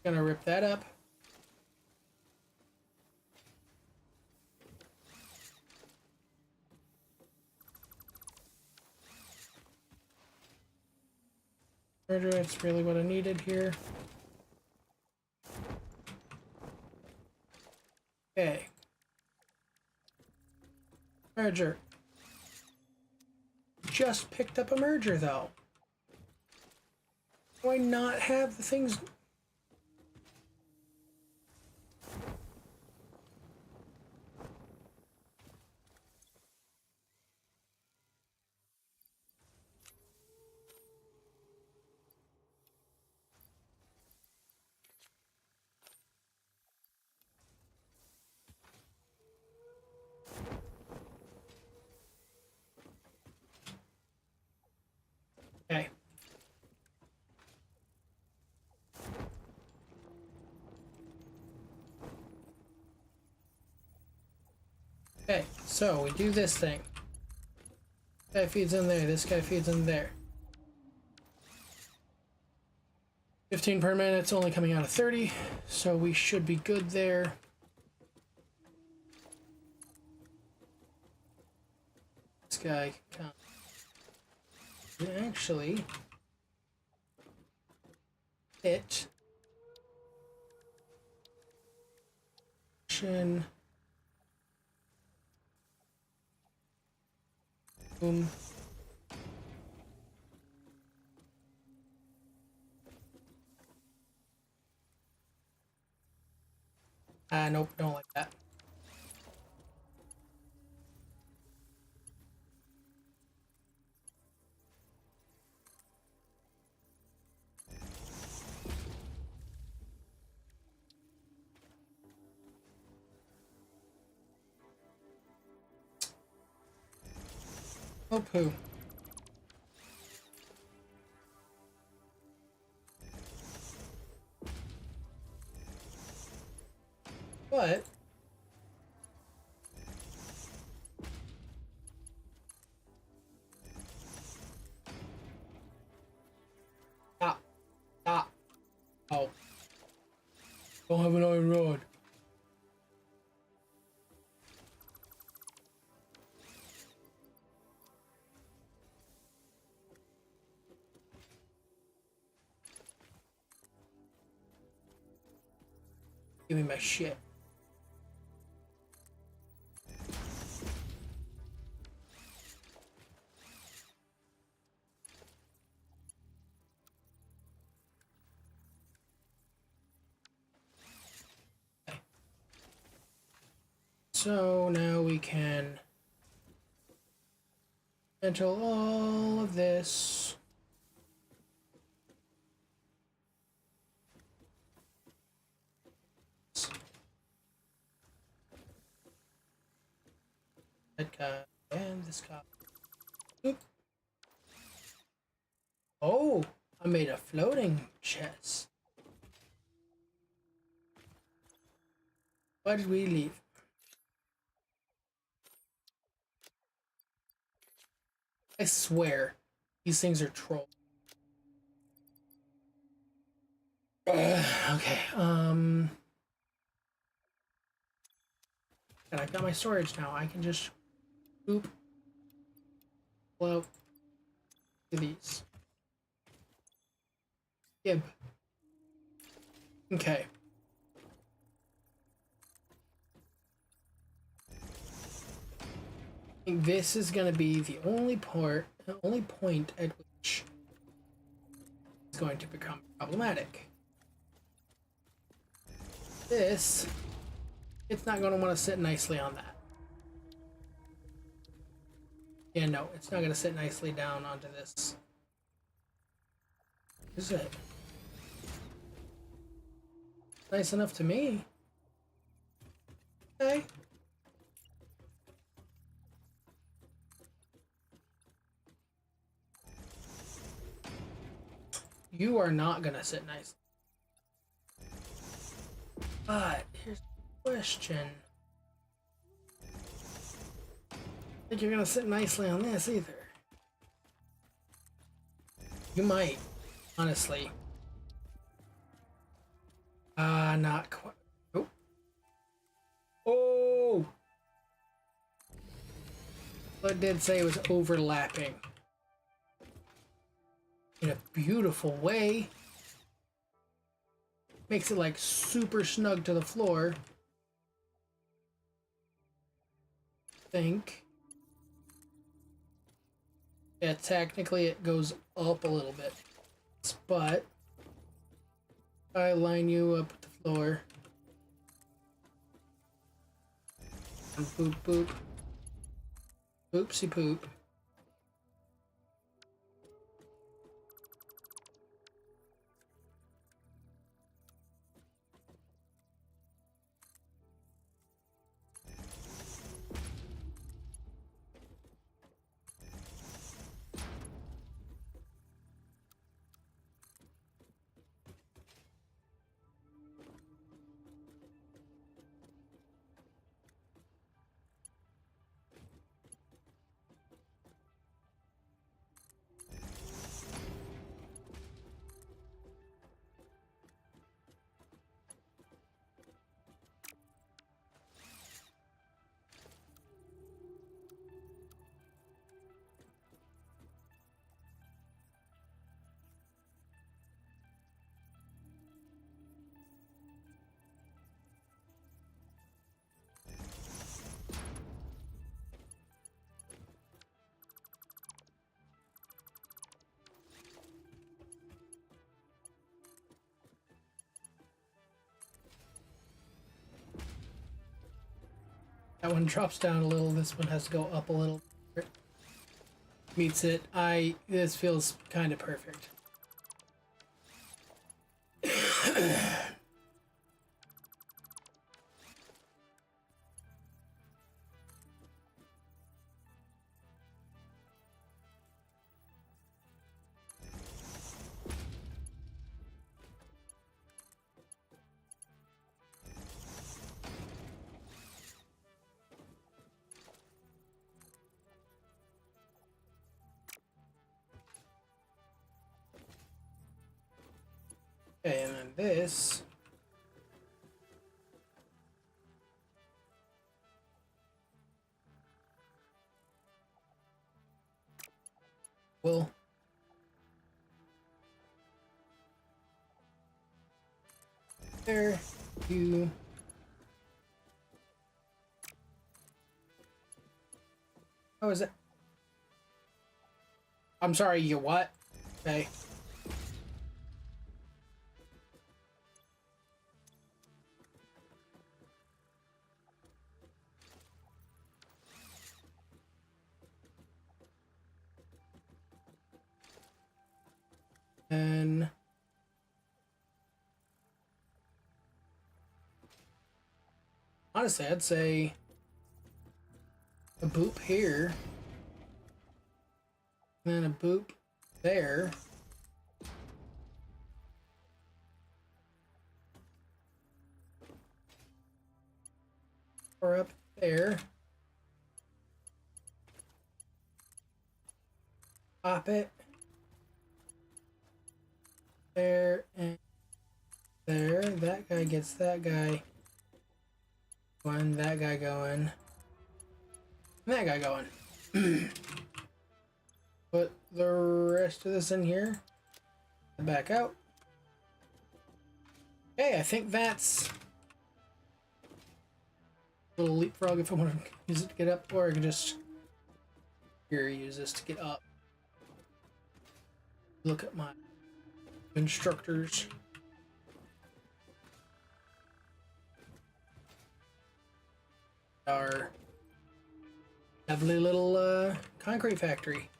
Gonna rip that up. Merger, that's really what I needed here. Okay. Merger. Just picked up a merger though. Why not have the things? Okay. Okay, so we do this thing. This guy feeds in there, this guy feeds in there. 15 per minute, it's only coming out of 30, so we should be good there. This guy can come. Actually hit boom. Nope, don't like that. Oh, poo. But stop. Stop. Oh. Don't have an iron rod. Give me my shit. so now we can control all of this. That guy and this guy. Oop. Oh, I made a floating chest. Why did we leave? I swear, these things are trolls. Okay, and I've got my storage now. I can just oop, float to these. Gib. Okay. I think this is gonna be the only point at which it's going to become problematic. This, it's not gonna want to sit nicely on that. Yeah, no, it's not gonna sit nicely down onto this. Is it? Nice enough to me. Okay. You are not gonna sit nicely. But here's the question. I think you're gonna sit nicely on this either. You might, honestly. Not quite. Oh. Oh! Well, it did say it was overlapping. In a beautiful way. Makes it like super snug to the floor. Think. Yeah, technically it goes up a little bit. But I line you up with the floor. And boop boop. Oopsie poop. That one drops down a little. This one has to go up a little. Meets it. This feels kind of perfect. Okay, and then this. Will. There. You. How is it? I'm sorry, you what? Okay. And honestly, I'd say a boop here, and then a boop there. Or up there. Pop it. There and there. That guy gets that guy going, that guy going, and that guy going. Put the rest of this in here. Back out. Okay, I think that's a little leapfrog if I want to use it to get up, or I can just here use this to get up. Look at my instructors. Our lovely little concrete factory.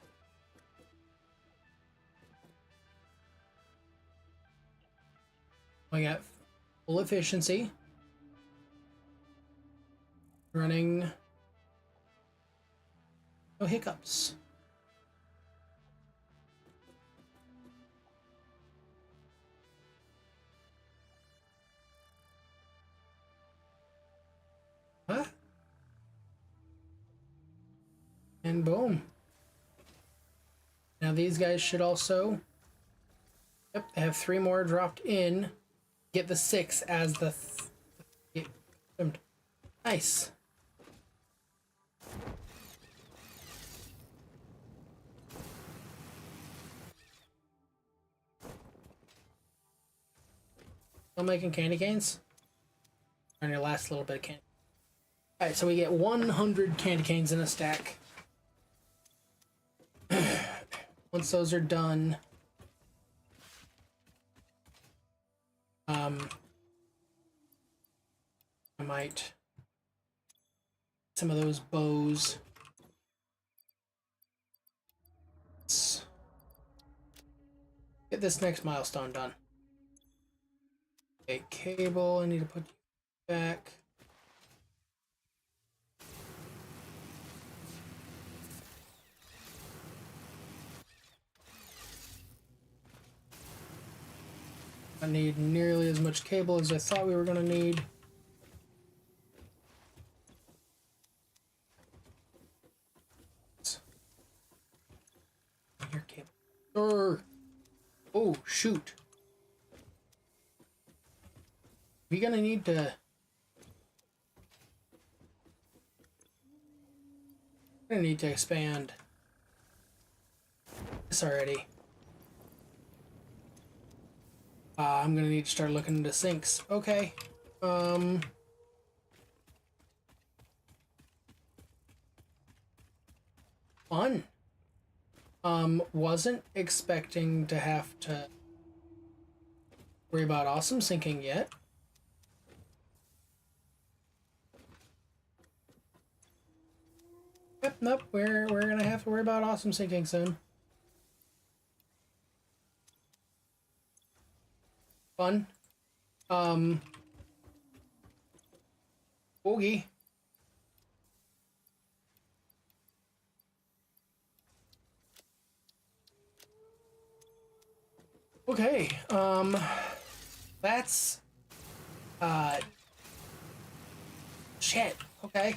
We got full efficiency. Running. No hiccups. Huh? And boom. Now these guys should also... Yep, they have 3 more dropped in. Get the 6 as the... Nice. Still making candy canes? On your last little bit of candy. Alright, so we get 100 candy canes in a stack. Once those are done, I might some of those bows. Let's get this next milestone done. Okay, cable, I need to put you back. I need nearly as much cable as I thought we were going to need. Your cable. Oh, shoot. We're going to need to... I'm going to need to expand this already. I'm gonna need to start looking into sinks. Okay. Fun. Wasn't expecting to have to worry about awesome sinking yet. Yep, nope, we're gonna have to worry about awesome sinking soon. Fun. Boogie. Okay, that's, shit, okay.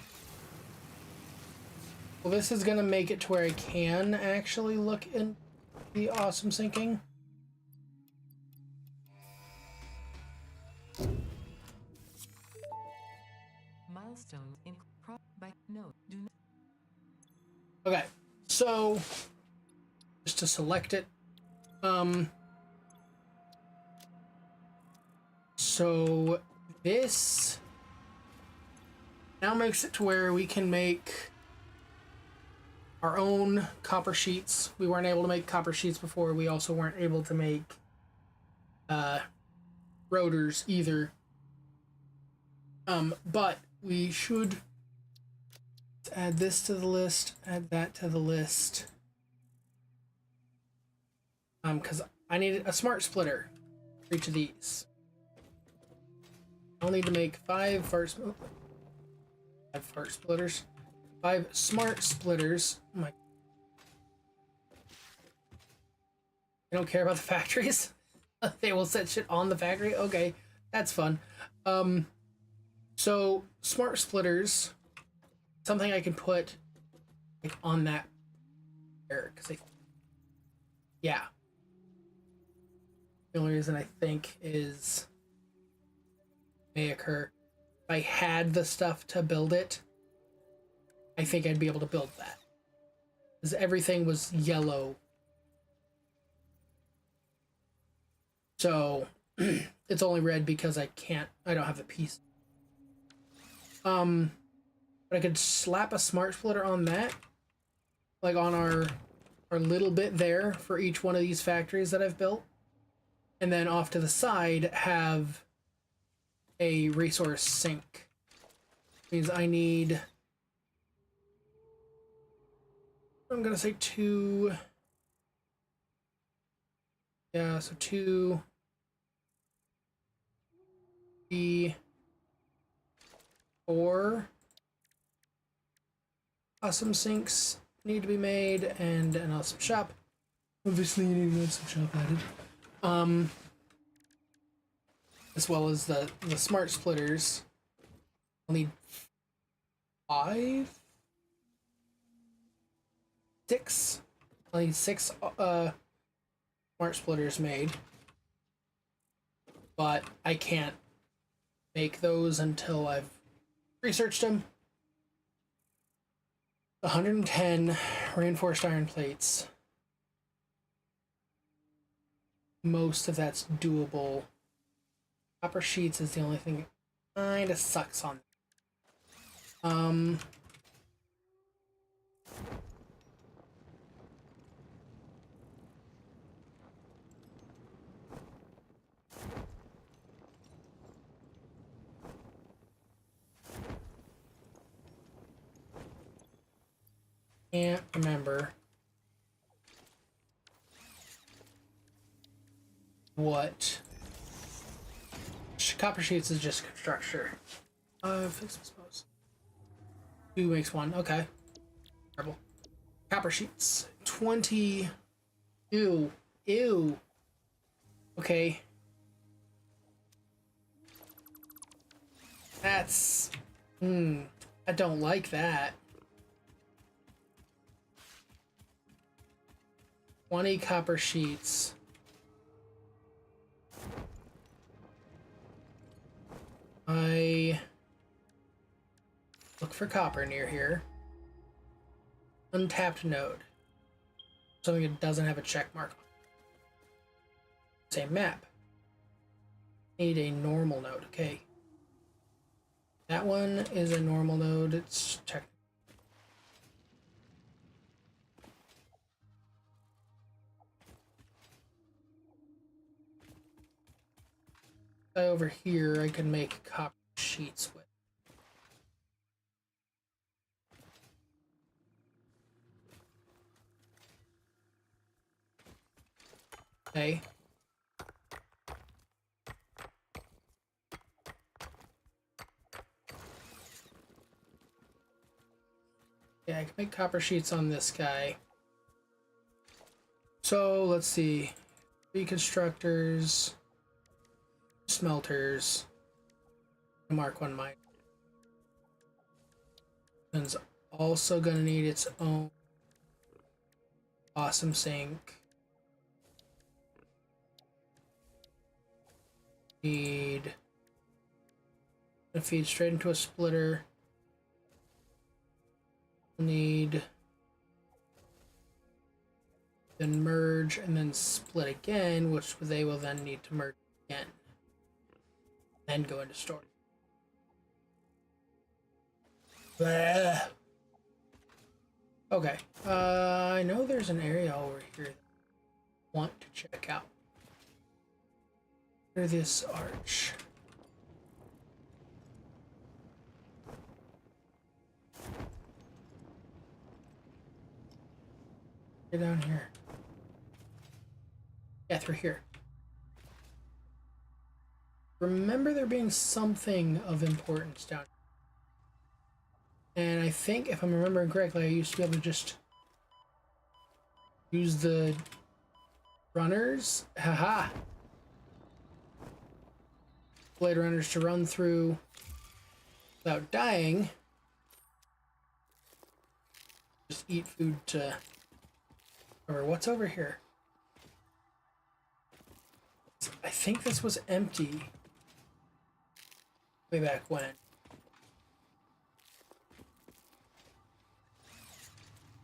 Well, this is gonna make it to where I can actually look in the awesome sinking. Milestone in by no do not. Okay, so just to select it, so this now makes it to where we can make our own copper sheets. We weren't able to make copper sheets before. We also weren't able to make rotors either. But we should add this to the list, add that to the list. Because I need a smart splitter for each of these. I'll need to make 5 fart splitters. 5 smart splitters. Oh my. I don't care about the factories. They will set shit on the factory. Okay, that's fun. So smart splitters, something I can put like on that there because yeah. The only reason I think is may occur if I had the stuff to build it. I think I'd be able to build that because everything was yellow. So it's only red because I don't have the piece. But I could slap a smart splitter on that, like on our little bit there for each one of these factories that I've built, and then off to the side have a resource sink. Means I need, I'm gonna say 2. Yeah, so 2, 3, 4 awesome sinks need to be made, and an awesome shop. Obviously, you need an awesome shop added. As well as the smart splitters. I'll need 5, 6. I'll need 6 smart splitters made, but I can't make those until I've researched them. 110 reinforced iron plates. Most of that's doable. Copper sheets is the only thing that kinda sucks on. Can't remember what. Copper sheets is just constructor. Fix suppose. 2 makes 1. Okay. Terrible. Copper sheets. 20. Ew. Ew. Okay. That's. I don't like that. 20 copper sheets. I look for copper near here. Untapped node. Something that doesn't have a check mark on it. Same map. Need a normal node. Okay. That one is a normal node. It's check. Over here, I can make copper sheets with. Okay. Yeah, I can make copper sheets on this guy. So let's see. 3 constructors, smelters, Mark 1 mine. It's also gonna need its own awesome sink. Need to feed straight into a splitter. Need then merge and then split again, which they will then need to merge again. Then go into storage. Blah. Okay. I know there's an area over here that I want to check out. Under this arch. Get down here. Yeah, Yeah, through here. Remember there being something of importance down here. And I think, if I'm remembering correctly, I used to be able to just use the runners. Haha! Blade runners to run through without dying. Just eat food to... Or what's over here? I think this was empty. Way back when.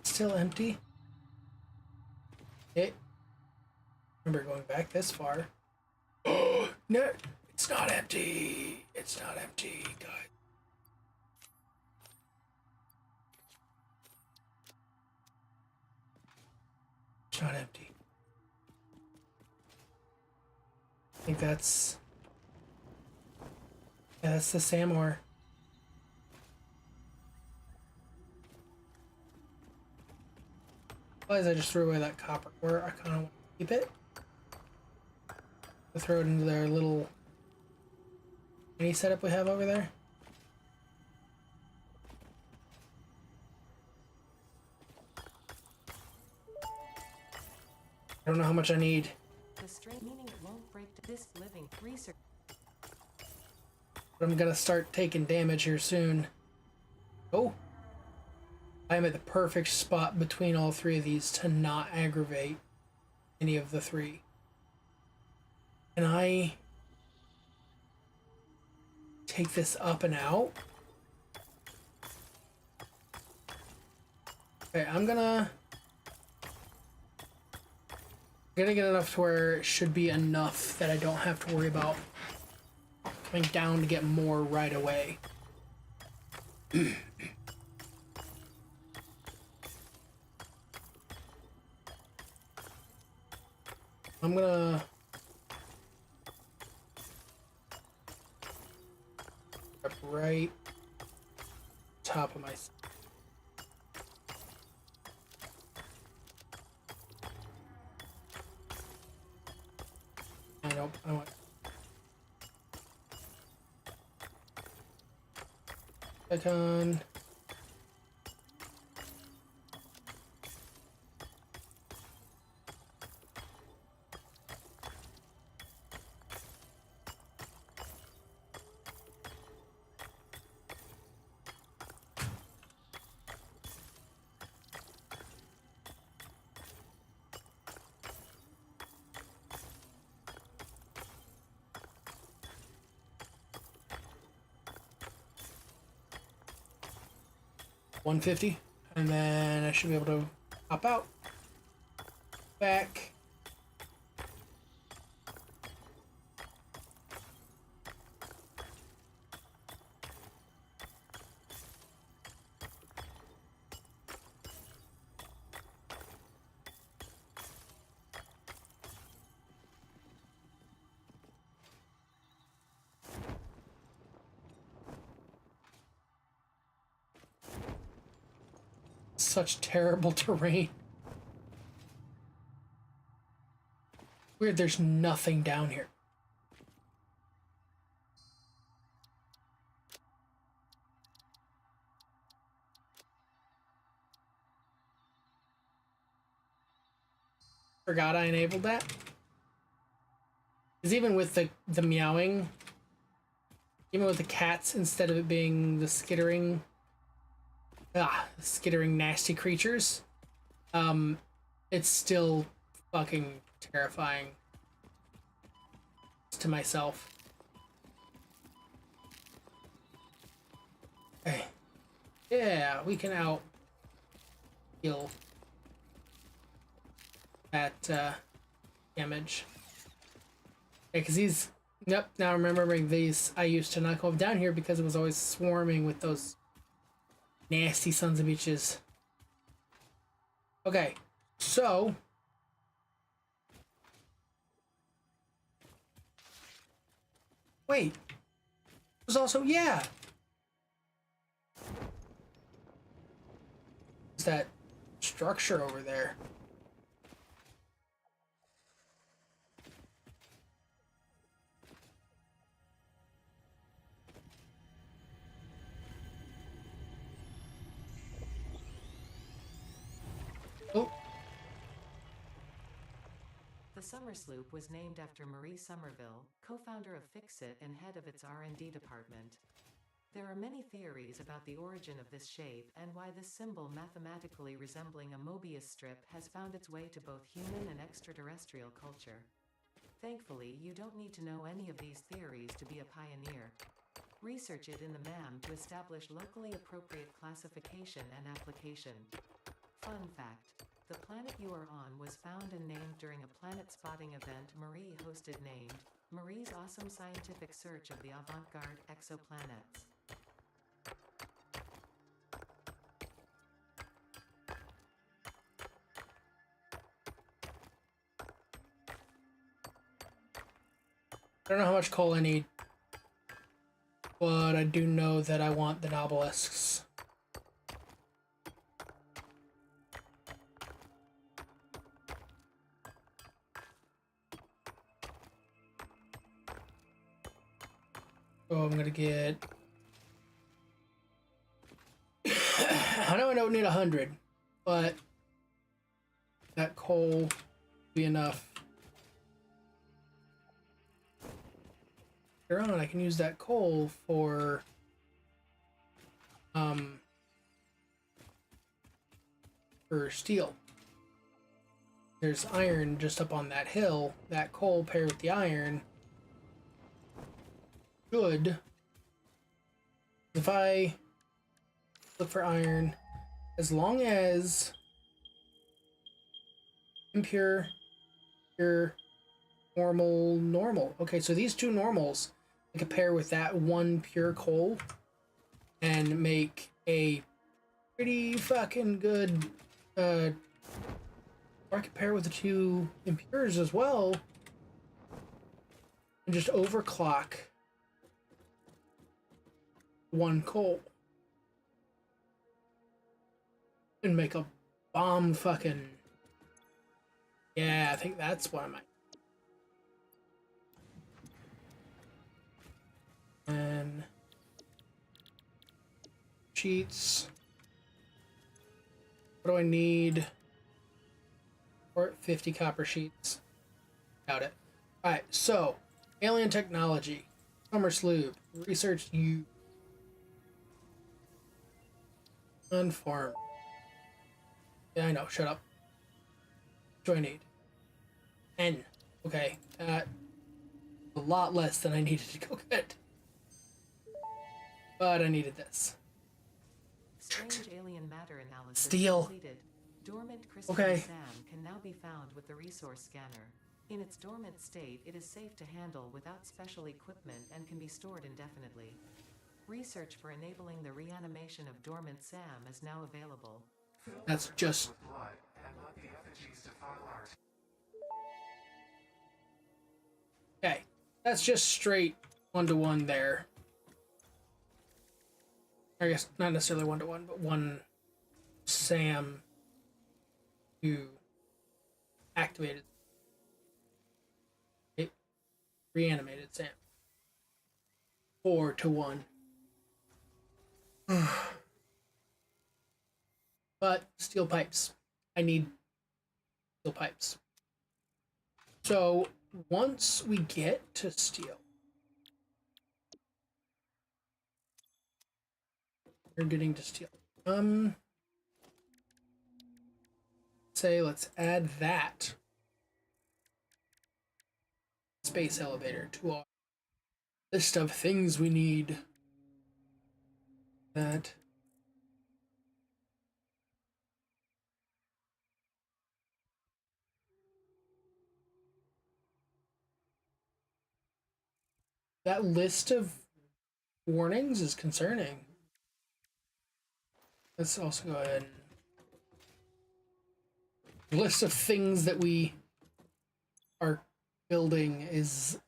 Still empty? It... Remember going back this far. Oh, no! It's not empty! It's not empty, guys. It's not empty. I think that's... Yeah, that's the Samor. Otherwise, I just threw away that copper ore. I kind of want to keep it. I'll throw it into their little mini setup we have over there. I don't know how much I need. The strain meaning it won't break this living research. But I'm gonna start taking damage here soon. Oh! I am at the perfect spot between all three of these to not aggravate any of the three. Can I take this up and out? Okay, I'm gonna get enough to where it should be enough that I don't have to worry about coming down to get more right away. I'm gonna up right top of my... Nope, I want... Icon. $150, and then I should be able to hop out, back. Such terrible terrain. Weird, there's nothing down here. Forgot I enabled that. Because even with the meowing, even with the cats, instead of it being the skittering nasty creatures, it's still fucking terrifying to myself. Okay. Yeah, we can out heal that damage. Yeah, because these... Yep, now remembering these, I used to not go down here because it was always swarming with those nasty sons of bitches. Okay, so... Wait. There's also... Yeah! There's that structure over there. Summer Sloop was named after Marie Somerville, co-founder of Fixit and head of its R&D department. There are many theories about the origin of this shape and why this symbol mathematically resembling a Mobius strip has found its way to both human and extraterrestrial culture. Thankfully, you don't need to know any of these theories to be a pioneer. Research it in the MAM to establish locally appropriate classification and application. Fun fact: the planet you are on was found and named during a planet spotting event Marie hosted named Marie's Awesome Scientific Search of the Avant-Garde Exoplanets. I don't know how much coal I need, but I do know that I want the obelisks. So I'm gonna get... I know I don't need 100, but that coal will be enough. Later on, I can use that coal for steel. There's iron just up on that hill. That coal paired with the iron should, if I look for iron, as long as impure, pure, normal. Okay, so these two normals I could pair with that one pure coal and make a pretty fucking good or I could pair with the two impures as well and just overclock one coal and make a bomb fucking... Yeah, I think that's what I might. And sheets. What do I need? Or 50 copper sheets. Doubt it. Alright, so alien technology. Summer Sloop. Research you. Unformed. Yeah, I know. Shut up. What do I need? N. Okay. A lot less than I needed to go get. But I needed this. Strange alien matter analysis Steel. completed. Dormant crystalline Okay. SAM can now be found with the resource scanner. In its dormant state, it is safe to handle without special equipment and can be stored indefinitely. Research for enabling the reanimation of dormant SAM is now available. That's just... Okay. That's just straight one-to-one there. I guess not necessarily one-to-one, but one SAM to activated. It reanimated SAM. 4-to-1. But steel pipes. I need steel pipes. So once we get to steel, we're getting to steel. Say let's add that space elevator to our list of things we need. That list of warnings is concerning. Let's also go ahead and list of things that we are building is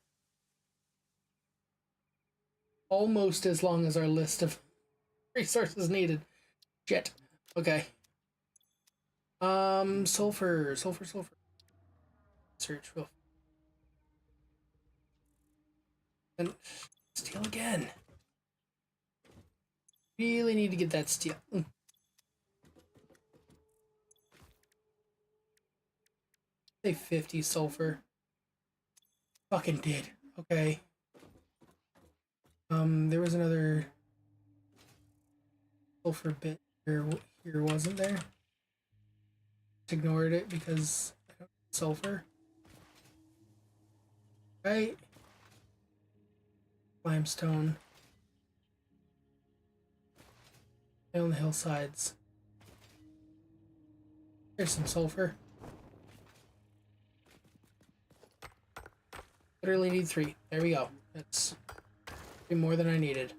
almost as long as our list of resources needed. Shit. Okay. Sulfur. Search. And steel again. Really need to get that steel. Say 50 sulfur. Fucking did. Okay. There was another sulfur bit here, wasn't there? Just ignored it because I don't need sulfur. Right? Limestone. On the hillsides. There's some sulfur. Literally need 3. There we go. That's more than I needed.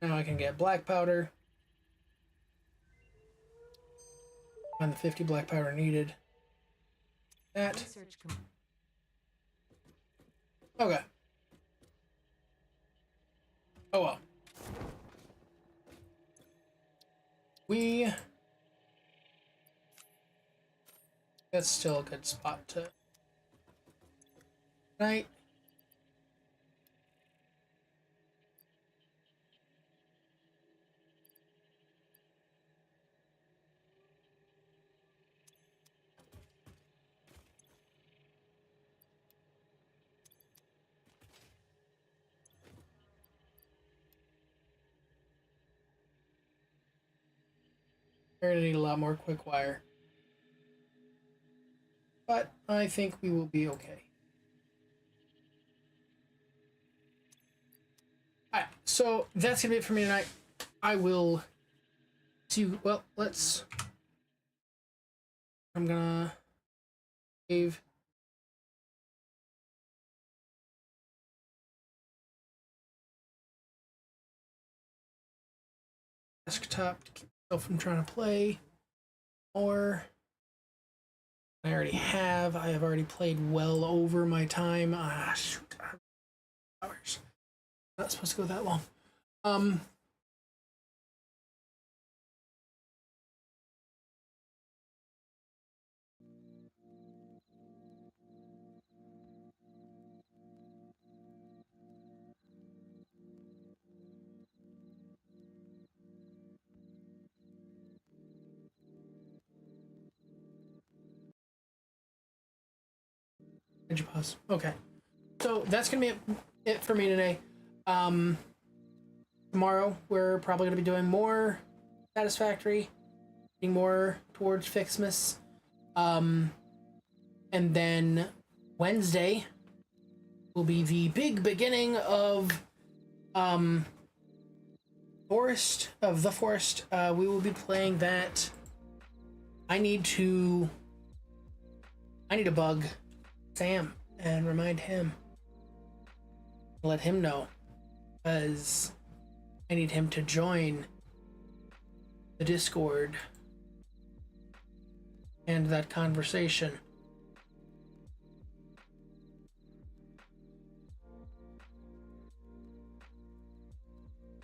Now I can get black powder. Find the 50 black powder needed. That. Okay. Oh well. That's still a good spot to... Night. We're gonna need a lot more quick wire. But I think we will be okay. Alright, so that's gonna be it for me tonight. I will see you. Well, I'm gonna save. Desktop to keep myself from trying to play. Or I already have. I have already played well over my time. Ah, shoot. Hours. Not supposed to go that long. Did you pause? Okay. So that's gonna be it for me today. Tomorrow we're probably gonna be doing more Satisfactory, getting more towards Fixmas. And then Wednesday will be the big beginning of Forest of the Forest. We will be playing that. I need to bug Sam and remind him. Let him know. Because I need him to join the Discord and that conversation.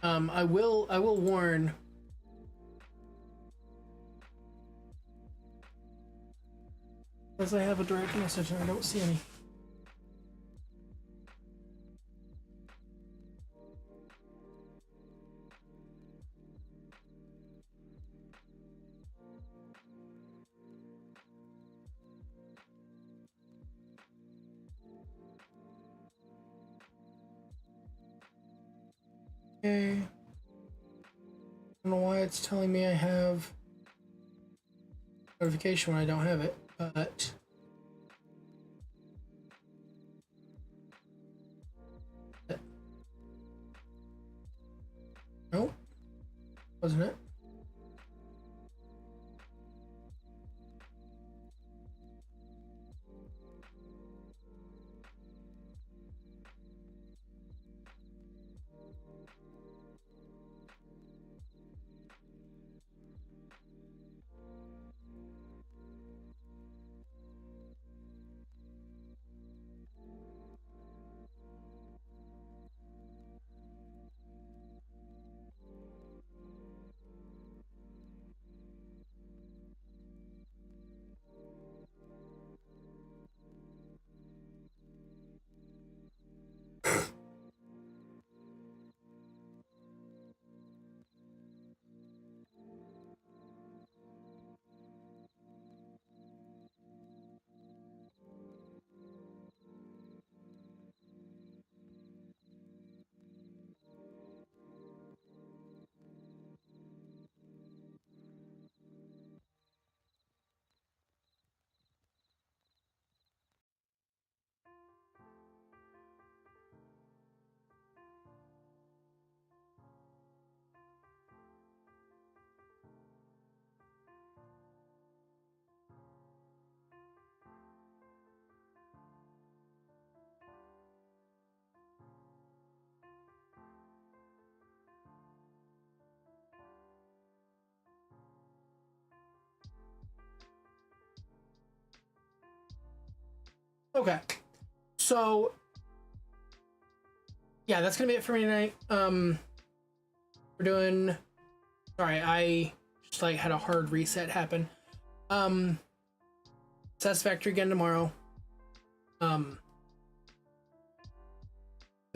I will warn. As I have a direct message and I don't see any. Okay. I don't know why it's telling me I have notification when I don't have it, but nope, wasn't it? Okay. So yeah, that's gonna be it for me tonight. We're doing. Sorry, I just like had a hard reset happen. Satisfactory again tomorrow. The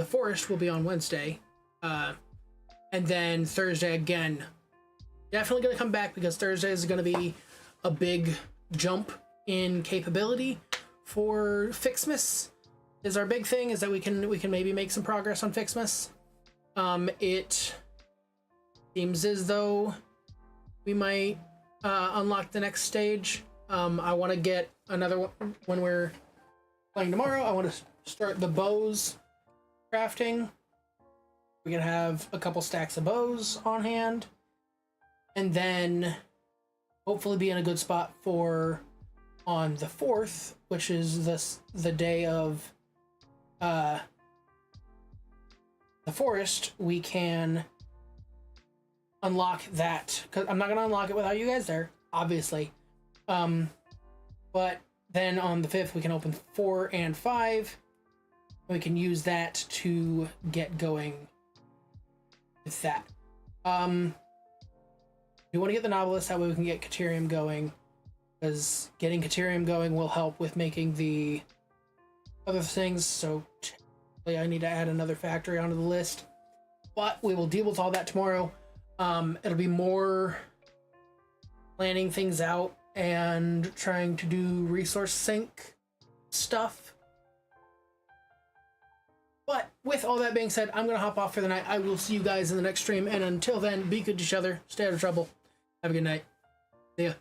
Forest will be on Wednesday. And then Thursday again. Definitely gonna come back because Thursday is gonna be a big jump in capability for Fixmas. Is our big thing is that we can maybe make some progress on Fixmas. It seems as though we might unlock the next stage. I want to get another one when we're playing tomorrow. I want to start the bows crafting. We can have a couple stacks of bows on hand, and then hopefully be in a good spot for on the 4th, which is the day of the Forest. We can unlock that, because I'm not gonna unlock it without you guys there, obviously. But then on the 5th we can open 4 and 5. We can use that to get going with that. We want to get the Novelist, that way we can get Caterium going, because getting Caterium going will help with making the other things. So I need to add another factory onto the list, but we will deal with all that tomorrow. It'll be more planning things out and trying to do resource sync stuff. But with all that being said, I'm going to hop off for the night. I will see you guys in the next stream, and until then, be good to each other, stay out of trouble, have a good night, see ya.